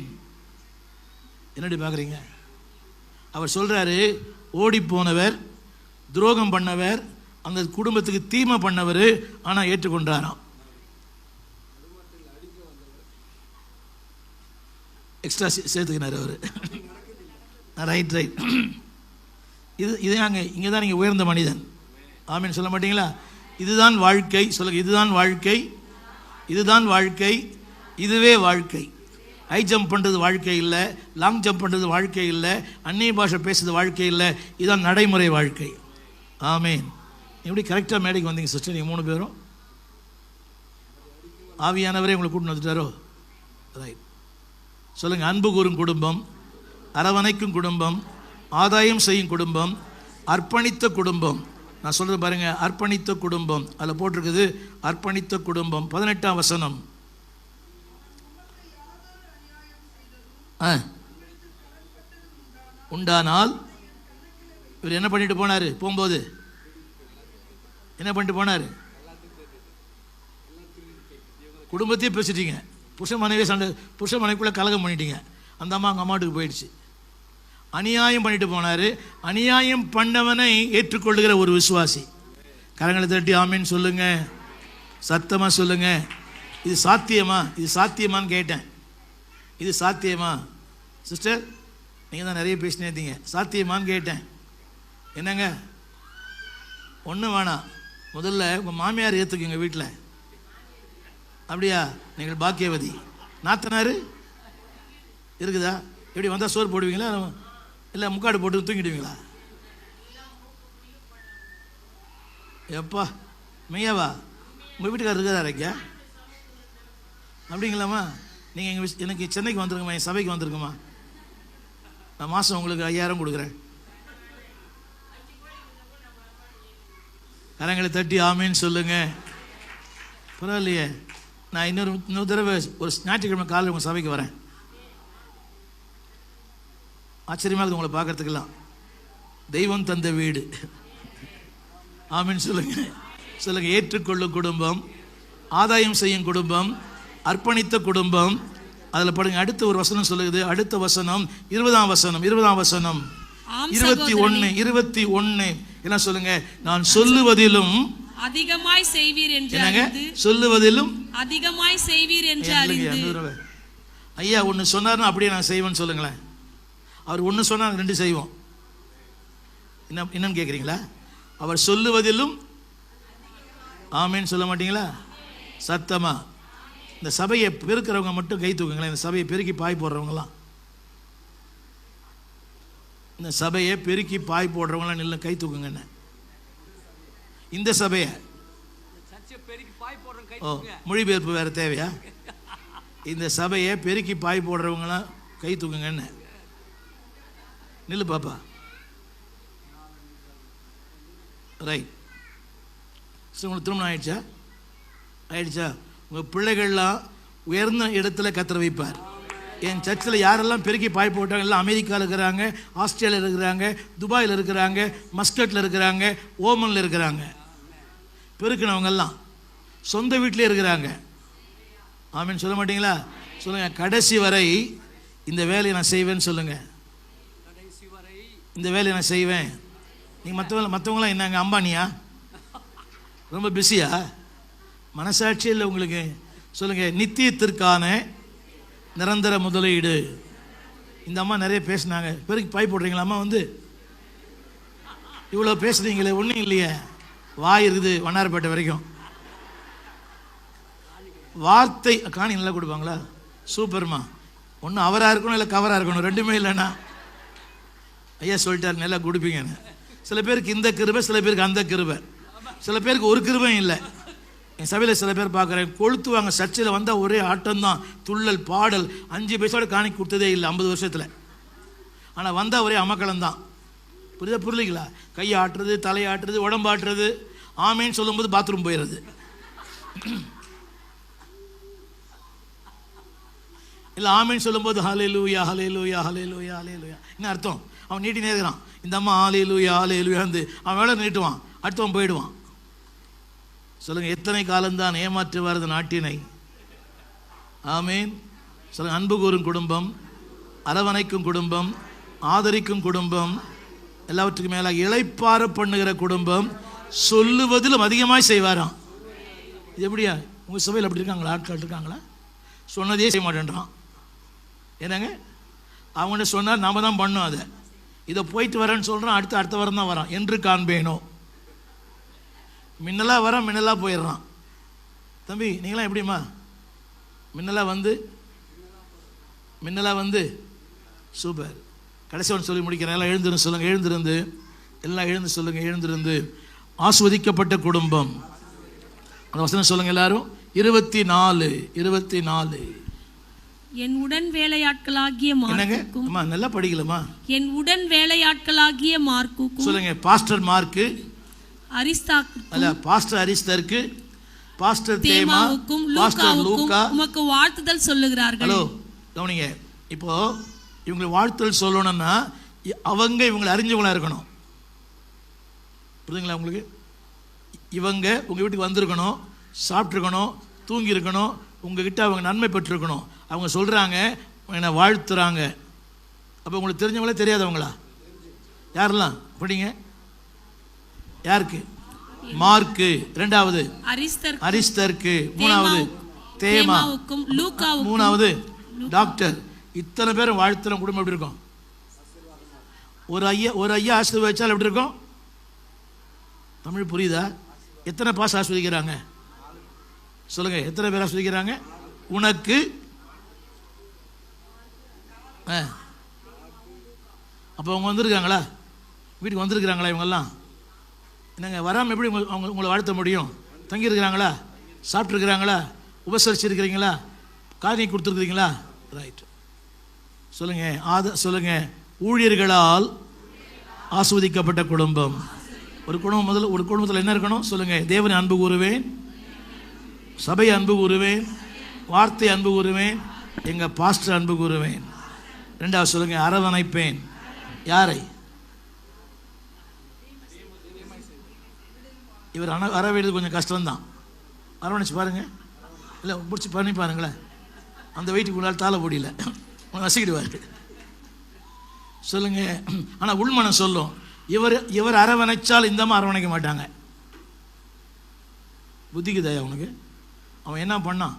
என்னடி பார்க்குறீங்க? அவர் சொல்கிறாரு, ஓடி போனவர், துரோகம் பண்ணவர், அந்த குடும்பத்துக்கு தீமை பண்ணவர், ஆனால் ஏற்றுக்கொண்டாராம். எக்ஸ்ட்ரா சேர்த்துக்கினார் அவர். ரைட். இது இங்கே தான் நீங்கள் உயர்ந்த மனிதன். ஆமீன் சொல்ல மாட்டீங்களா? இதுதான் வாழ்க்கை. சொல்லுங்க, இதுதான் வாழ்க்கை, இதுதான் வாழ்க்கை, இதுவே வாழ்க்கை. ஹை ஜம்ப் பண்ணுறது வாழ்க்கை இல்லை, லாங் ஜம்ப் பண்ணுறது வாழ்க்கை இல்லை, அந்நிய பாஷை பேசுறது வாழ்க்கை இல்லை. இதுதான் நடைமுறை வாழ்க்கை. ஆமீன். எப்படி கரெக்டாக மேடைக்கு வந்தீங்க சிஸ்டர்? நீங்கள் 3 பேரும் ஆவியானவரே உங்களை கூட்டின்னு வந்துட்டாரோ? ரைட். சொல்லுங்கள். அன்பு கூறும் குடும்பம், அரவணைக்கும் குடும்பம், ஆதாயம் செய்யும் குடும்பம், அர்ப்பணித்த குடும்பம். நான் சொல்கிறது பாருங்கள், அர்ப்பணித்த குடும்பம். அதில் போட்டிருக்குது அர்ப்பணித்த குடும்பம். 18 வசனம். உண்டானால் இவர் என்ன பண்ணிட்டு போனார்? போகும்போது என்ன பண்ணிட்டு போனார்? குடும்பத்தையே பேசிட்டீங்க. புருஷன் மனைவி சண்டை, புருஷன் மனைவிக்குள்ளே கலகம் பண்ணிட்டீங்க. அந்த அம்மா அவங்க அம்மாட்டுக்கு போயிடுச்சு. அநியாயம் பண்ணிட்டு போனார். அநியாயம் பண்ணவனை ஏற்றுக்கொள்ளுகிற ஒரு விசுவாசி. கரங்களை தட்டி ஆமீன் சொல்லுங்க. சத்தமாக சொல்லுங்க. இது சாத்தியமா? இது சாத்தியமான்னு கேட்டேன். இது சாத்தியமா? சிஸ்டர் நீங்கள் தான் நிறைய பேசினே இருந்தீங்க. சாத்தியமான்னு கேட்டேன். என்னங்க? ஒன்றும் வேணாம், முதல்ல உங்கள் மாமியார் ஏற்றுக்குங்க வீட்டில். அப்படியா? நீங்கள் பாக்கியவதி. நாத்தனார் இருக்குதா? எப்படி வந்தால் சோறு போடுவீங்களா, இல்லை முக்காடு போட்டு தூங்கிடுவீங்களா? எப்பா மெய்யாவா? உங்கள் வீட்டுக்காரர் இருக்குதா இறைக்கா? அப்படிங்களாம்மா? நீங்கள் எனக்கு சென்னைக்கு வந்துருங்கம்மா, என் சபைக்கு வந்துருங்கம்மா. நான் மாதம் உங்களுக்கு 5000 கொடுக்குறேன். கரங்களை தட்டி ஆமீன்னு சொல்லுங்க. பரவாயில்லையே. நான் இன்னொரு தடவை ஒரு ஞாயிற்றுக்கிழமை காலையில் உங்கள் சபைக்கு வரேன். ஆச்சரியமாக இருக்குது உங்களை பார்க்கறதுக்கெல்லாம். தெய்வம் தந்த வீடு. ஆமீன் சொல்லுங்க. சொல்லுங்க. ஏற்றுக்கொள்ளும் குடும்பம், ஆதாயம் செய்யும் குடும்பம், அர்ப்பணித்த குடும்பம். அதில் படுங்க. அடுத்த ஒரு வசனம் சொல்லுது. அடுத்த வசனம் 20ஆம் வசனம். 21 என்ன சொல்லுங்க? நான் சொல்லுவதிலும் அதிகமாய் செய்வீர் என்று அறிந்து. சொல்லுவதிலும் அதிகமாய் செய்வீர் என்று அறிந்து. ஐயா ஒன்று சொன்னார்னா அப்படியே நான் செய்வேன்னு சொல்லுங்களேன். அவர் ஒன்று சொன்னால் 2 செய்வோம். என்னன்னு கேட்குறீங்களா? அவர் சொல்லுவதிலும் ஆமேன்னு சொல்ல மாட்டீங்களா? சத்தமா. இந்த சபையை பெருக்கிறவங்க மட்டும் கை தூக்குங்களேன். இந்த சபையை பெருக்கி பாய் போடுறவங்களாம், இந்த சபையை பெருக்கி பாய் போடுறவங்களாம் நில்ல, கை தூக்குங்க. இந்த சபையை மொழிபெயர்ப்பு வேற தேவையா? இந்த சபையை பெருக்கி பாய் போடுறவங்களாம் கை தூக்குங்க. நில்லு பாப்பா. ரைட். சரி, உங்களுக்கு திருமணம் ஆயிடுச்சா? உங்கள் பிள்ளைகள்லாம் உயர்ந்த இடத்துல கர்த்தர் வைப்பார். என் சர்ச்சில் யாரெல்லாம் பெருக்கி பாய் போட்டாங்க எல்லாம் அமெரிக்காவில் இருக்கிறாங்க, ஆஸ்திரேலியாவில் இருக்கிறாங்க, துபாயில் இருக்கிறாங்க, மஸ்கட்டில் இருக்கிறாங்க, ஓமனில் இருக்கிறாங்க. பெருக்கினவங்கெல்லாம் சொந்த வீட்டிலே இருக்கிறாங்க. ஆமீன் சொல்ல மாட்டீங்களா? சொல்லுங்கள், கடைசி வரை இந்த வேலையை நான் செய்வேன்னு சொல்லுங்கள். இந்த வேலையை நான் செய்வேன். நீங்கள் மற்றவங்களாம் என்னங்க அம்பானியா? ரொம்ப பிஸியா? மனசாட்சி இல்லை உங்களுக்கு? சொல்லுங்கள், நித்தியத்திற்கான நிரந்தர முதலீடு. இந்த அம்மா நிறைய பேசினாங்க. பெருக்கி பாய் போடுறீங்களா அம்மா? வந்து இவ்வளோ பேசுறீங்களே, ஒன்றும் இல்லையே. வாய் இருக்குது வண்ணாரப்பேட்டை வரைக்கும். வார்த்தை காணி நல்லா கொடுப்பாங்களா? சூப்பர்மா. ஒன்று அவராக இருக்கணும், இல்லை கவராக இருக்கணும், ரெண்டுமே இல்லைண்ணா. ஐயா சொல்லிட்டார் நல்லா கொடுப்பீங்கன்னு. சில பேருக்கு இந்த கிருபை, சில பேருக்கு அந்த கிருபை, சில பேருக்கு ஒரு கிருபையும் இல்லை. என் சபையில் சில பேர் பார்க்குறேன், கொளுத்துவாங்க. சர்ச்சையில் வந்தால் ஒரே ஆட்டம்தான், துள்ளல், பாடல். 5 பைசாவோட காணி கொடுத்ததே இல்லை 50 வருஷத்தில். ஆனால் வந்தால் ஒரே அமக்களம்தான். புரியலீங்களா? கையை ஆட்டுறது, தலையை ஆட்டுறது, உடம்பாட்டுறது. ஆமேன்னு சொல்லும்போது பாத்ரூம் போயிடுறது. இல்லை ஆமேன்னு சொல்லும்போது ஹல்லேலூயா ஹல்லேலூயா ஹல்லேலூயா ஹல்லேலூயா. என்ன அர்த்தம்? அவன் நீட்டினே இருக்கிறான். இந்த அம்மா ஹல்லேலூயா ஹல்லேலூயா வந்து அவன் வேலை நீட்டுவான், அடுத்தவன் போயிடுவான். சொல்லுங்கள், எத்தனை காலம்தான் ஏமாற்றுவார் நாட்டினை? ஆமீன் சொல்லுங்கள். அன்பு கூறும் குடும்பம், அரவணைக்கும் குடும்பம், ஆதரிக்கும் குடும்பம், எல்லாவற்றுக்கும் மேலாக இளைப்பாற பண்ணுகிற குடும்பம், சொல்லுவதிலும் அதிகமாக செய்வாராம். இது எப்படியா? உங்கள் சபையில் அப்படி இருக்காங்களா? ஆட்கள் இருக்காங்களா? சொன்னதே செய்ய மாட்டேன்றான். என்னங்க, அவங்கள்ட்ட சொன்னால் நாம் தான் பண்ணோம். அதை இதை போயிட்டு வரேன்னு சொல்கிறான், அடுத்த வாரம் தான் வரான். என்று காண்பேனோ, மின்னலாக வரான், மின்னலாக போயிடுறான். தம்பி நீங்களாம் எப்படிம்மா? மின்னலாக வந்து சூப்பர். கடைசி ஒன்று சொல்லி முடிக்கிறேன். எல்லாம் எழுந்திருந்து சொல்லுங்கள். எல்லாம் எழுந்து சொல்லுங்கள். எழுந்திருந்து ஆஸ்வதிக்கப்பட்ட குடும்பம். அந்த வசனம் சொல்லுங்கள் எல்லாரும். 24 என் உடன் வேலையாட்களாகிய மார்க்குக்கும். அம்மா நல்லா படிக்கலமா? என் உடன் வேலையாட்களாகிய மார்க்குக்கும் சொல்லுங்க. பாஸ்டர் மார்க்கு, அரிஸ்தார்க்கு, அல்ல பாஸ்டர் அரிஸ்தர்க்கு, பாஸ்டர் தேமாவுக்கும், பாஸ்டர் லூக்கா உமக்கு வாழ்த்துதல் சொல்லுகிறார்கள். ஹலோ கவனிங்க. இப்போ இவங்களை வாழ்த்துதல் சொல்லணும்னா அவங்க இவங்களை அறிஞ்சவங்களா இருக்கணும். புரியுதுங்களா உங்களுக்கு? இவங்க உங்கள் வீட்டுக்கு வந்திருக்கணும், சாப்பிட்ருக்கணும், தூங்கியிருக்கணும், உங்ககிட்ட அவங்க நன்மை பெற்றிருக்கணும். அவங்க சொல்கிறாங்க, என்னை வாழ்த்துறாங்க. அப்போ உங்களுக்கு தெரிஞ்சவங்களே தெரியாதவங்களா? யாரெல்லாம் படிங்க? யாருக்கு? மார்க்கு, 2வது அரிஸ்தர்க்கு, 3வது தேமாவுக்கும், லூக்காவுக்கும், 3வது டாக்டர். இத்தனை பேரும் வாழ்த்துற குடும்பம் எப்படி இருக்கும்? ஒரு ஐயா ஆசீர்வதிச்சால் எப்படி இருக்கும்? தமிழ் புரியுதா? எத்தனை பாஸ் ஆஸ்வதிக்கிறாங்க சொல்லுங்க? எத்தனை பேர் ஆஸ்வதிக்கிறாங்க? உனக்கு அப்போ அவங்க வந்திருக்காங்களா? வீட்டுக்கு வந்திருக்கிறாங்களா? இவங்கெல்லாம் என்னங்க வராமல் எப்படி உங்களை வாழ்த்த முடியும்? தங்கியிருக்கிறாங்களா? சாப்பிட்ருக்கிறாங்களா? உபசரிச்சிருக்கிறீங்களா? காரணி கொடுத்துருக்குறீங்களா? ரைட் சொல்லுங்க. சொல்லுங்க. ஊழியர்களால் ஆஸ்வதிக்கப்பட்ட குடும்பம். ஒரு குடும்பத்தில் என்ன இருக்கணும் சொல்லுங்க? தேவனை அன்பு கூறுவேன், சபையை அன்பு கூறுவேன், வார்த்தை அன்பு கூறுவேன், எங்கள் பாஸ்டர் அன்பு கூறுவேன். 2வது சொல்லுங்க, அரவணைப்பேன். யாரை? இவர் அரவேடுறது கொஞ்சம் கஷ்டம்தான். அரவணைச்சு பாருங்க. இல்லை பிடிச்சி பண்ணி பாருங்களேன். அந்த வெயிட்டுக்கு உங்களால் தாழ முடியல, வசிக்கிடுவார். சொல்லுங்க. ஆனால் உள்மனம் சொல்லும், இவர் அரவணைச்சால் இந்த மாதிரி அரவணைக்க மாட்டாங்க. புத்திக்குதாயா அவனுக்கு? அவன் என்ன பண்ணான்?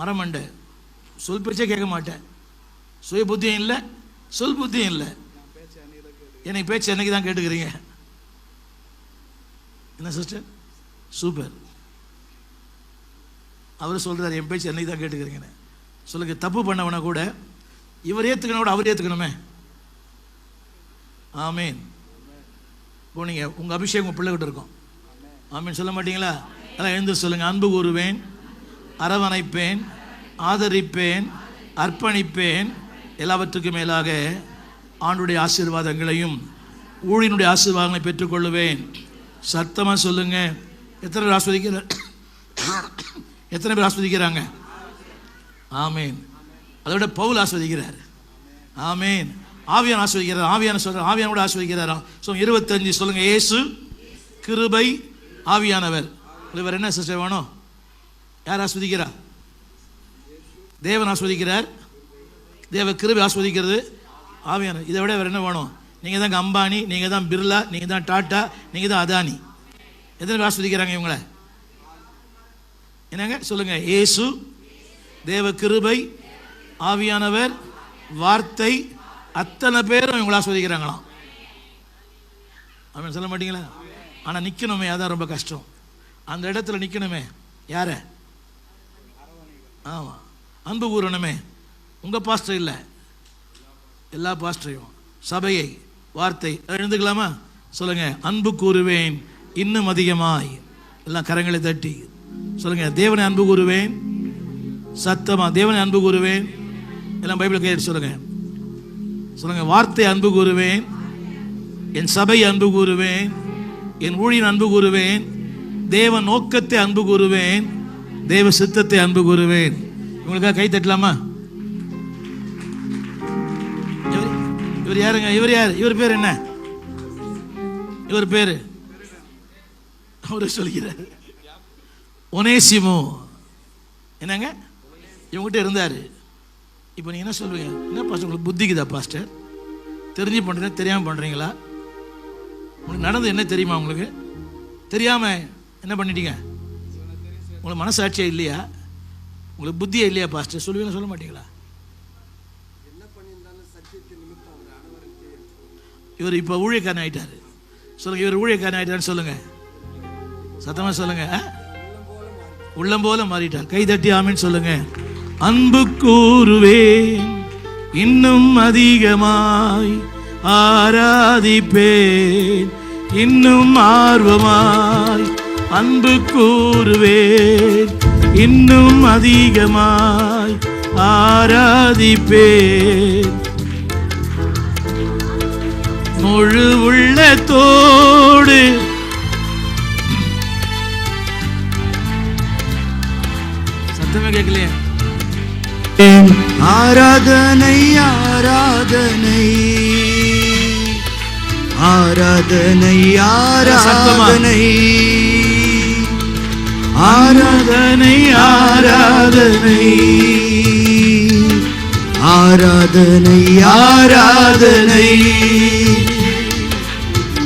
மரமண்டை, சொல் பேச்சே கேட்க மாட்டேன். சுய புத்தியும் இல்லை, சொல் புத்தியும் இல்லை. எனக்கு பேச்சு என்னைக்கு தான் கேட்டுக்கிறீங்க? என்ன சிஸ்டர்? சூப்பர். அவர் சொல்கிறார், என் பேச்சு என்னைக்கு தான் கேட்டுக்கிறீங்கன்னு. சொல்லுங்க. தப்பு பண்ணவனை கூட இவர் ஏற்றுக்கணும், கூட அவர் ஏற்றுக்கணுமே. ஆமீன். போனீங்க, உங்கள் அபிஷேகம் உங்கள் பிள்ளைகிட்ட இருக்கும். ஆமீன் சொல்ல மாட்டீங்களா? அதெல்லாம் எழுந்து சொல்லுங்கள். அன்பு கூறுவேன், அரவணைப்பேன், ஆதரிப்பேன், அர்ப்பணிப்பேன், எல்லாவற்றுக்கும் மேலாக ஆண்டுடைய ஆசீர்வாதங்களையும் ஊழியனுடைய ஆசீர்வாதங்களை பெற்றுக்கொள்ளுவேன். சத்தமாக சொல்லுங்க. எத்தனை பேர் ஆஸ்வதிக்கிறார்? எத்தனை பேர் ஆஸ்வதிக்கிறாங்க? ஆமேன். அதை விட பவுல் ஆஸ்வதிக்கிறார். ஆமேன். ஆவியான் ஆஸ்வதிக்கிறார். ஆவியான சொல்ற ஆவியானோட ஆஸ்வதிக்கிறாராம். 25 சொல்லுங்க. இயேசு கிருபை ஆவியானவர். வேற என்ன சிஸ்டர் வேணும்? யார் ஆஸ்வதிக்கிறா? தேவன் ஆஸ்வதிக்கிறார். தேவ கிருபை ஆஸ்வதிக்கிறது ஆவியான. இதை விட வேற என்ன வேணும்? நீங்கள் தான் அம்பானி, நீங்கள் தான் பிர்லா, நீங்கள் தான் டாட்டா, நீங்கள் தான் அதானி. எத்தனை பேர் ஆஸ்வதிக்கிறாங்க இவங்கள? என்னங்க சொல்லுங்க. இயேசு, தேவ கிருபை, ஆவியானவர், வார்த்தை, அத்தனை பேரும் இவங்களை ஆஸ்வதிக்கிறாங்களாம். அவன் சொல்ல மாட்டீங்களா? ஆனால் நிற்கணுமே, அதான் ரொம்ப கஷ்டம். அந்த இடத்துல நிற்கணுமே. யார? ஆமாம், அன்பு கூறணுமே. உங்கள் பாஸ்டர் இல்லை, எல்லா பாஸ்டரையும், சபையை, வார்த்தை. எழுந்துக்கலாமா? சொல்லுங்க. அன்பு கூறுவேன் இன்னும் அதிகமாய். எல்லாம் கரங்களை தட்டி சொல்லுங்க. தேவனை அன்பு கூறுவேன். சத்தமா தேவனை அன்பு கூறுவேன். எல்லாம் பைபிள் கேட்டு சொல்லுங்க. சொல்லுங்க. வார்த்தை அன்பு கூறுவேன், என் சபை அன்பு கூறுவேன், என் ஊழியன் அன்பு கூறுவேன், தேவ நோக்கத்தை அன்பு கூறுவேன், தேவ சித்தத்தை அன்பு கூறுவேன். இவங்களுக்காக கை தட்டலாமா? இவர் யாருங்க? இவர் யார்? இவர் பேர் என்ன? இவர் பேரு அவரு சொல்கிறார் ஒனேசிமோ. என்னங்க? இவங்ககிட்ட இருந்தாரு. இப்போ நீங்க என்ன சொல்லுவீங்க? என்ன பாஸ்டர் உங்களுக்கு புத்திக்குதா பாஸ்டர்? தெரிஞ்சு பண்றீங்களா தெரியாம பண்றீங்களா? உங்களுக்கு நடந்தது என்ன தெரியுமா? உங்களுக்கு தெரியாம என்ன பண்ணிட்டீங்க? உங்களுக்கு மனசாட்சியா இல்லையா? உங்களுக்கு புத்தியே இல்லையா பாஸ்டர்? சொல்லுவீங்களா சொல்ல மாட்டீங்களா? இவர் இப்போ ஊழியக்காரன் ஆயிட்டாரு. சொல்லுங்க. இவர் ஊழியக்காரன் ஆயிட்டாரு. சொல்லுங்க. சத்தமா சொல்லுங்க. உள்ளம் போல மாறிட்டார். கை தட்டி ஆமீன் சொல்லுங்க. அன்பு கூறுவேன் இன்னும் அதிகமாய், ஆராதிப்பேன் இன்னும் ஆர்வமாய். அன்பு கூறுவேன் இன்னும் அதிகமாய், ஆராதிப்பேன் முழு உள்ளத்தோடு. சத்தமே கேட்கலையே. ஆராதனை ஆராதனை ஆராதனை ஆராதனை ஆராதனை ஆராதனை ஆராதனை ஆராதனை.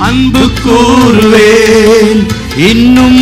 அன்பு கூறுவேன் இன்னும்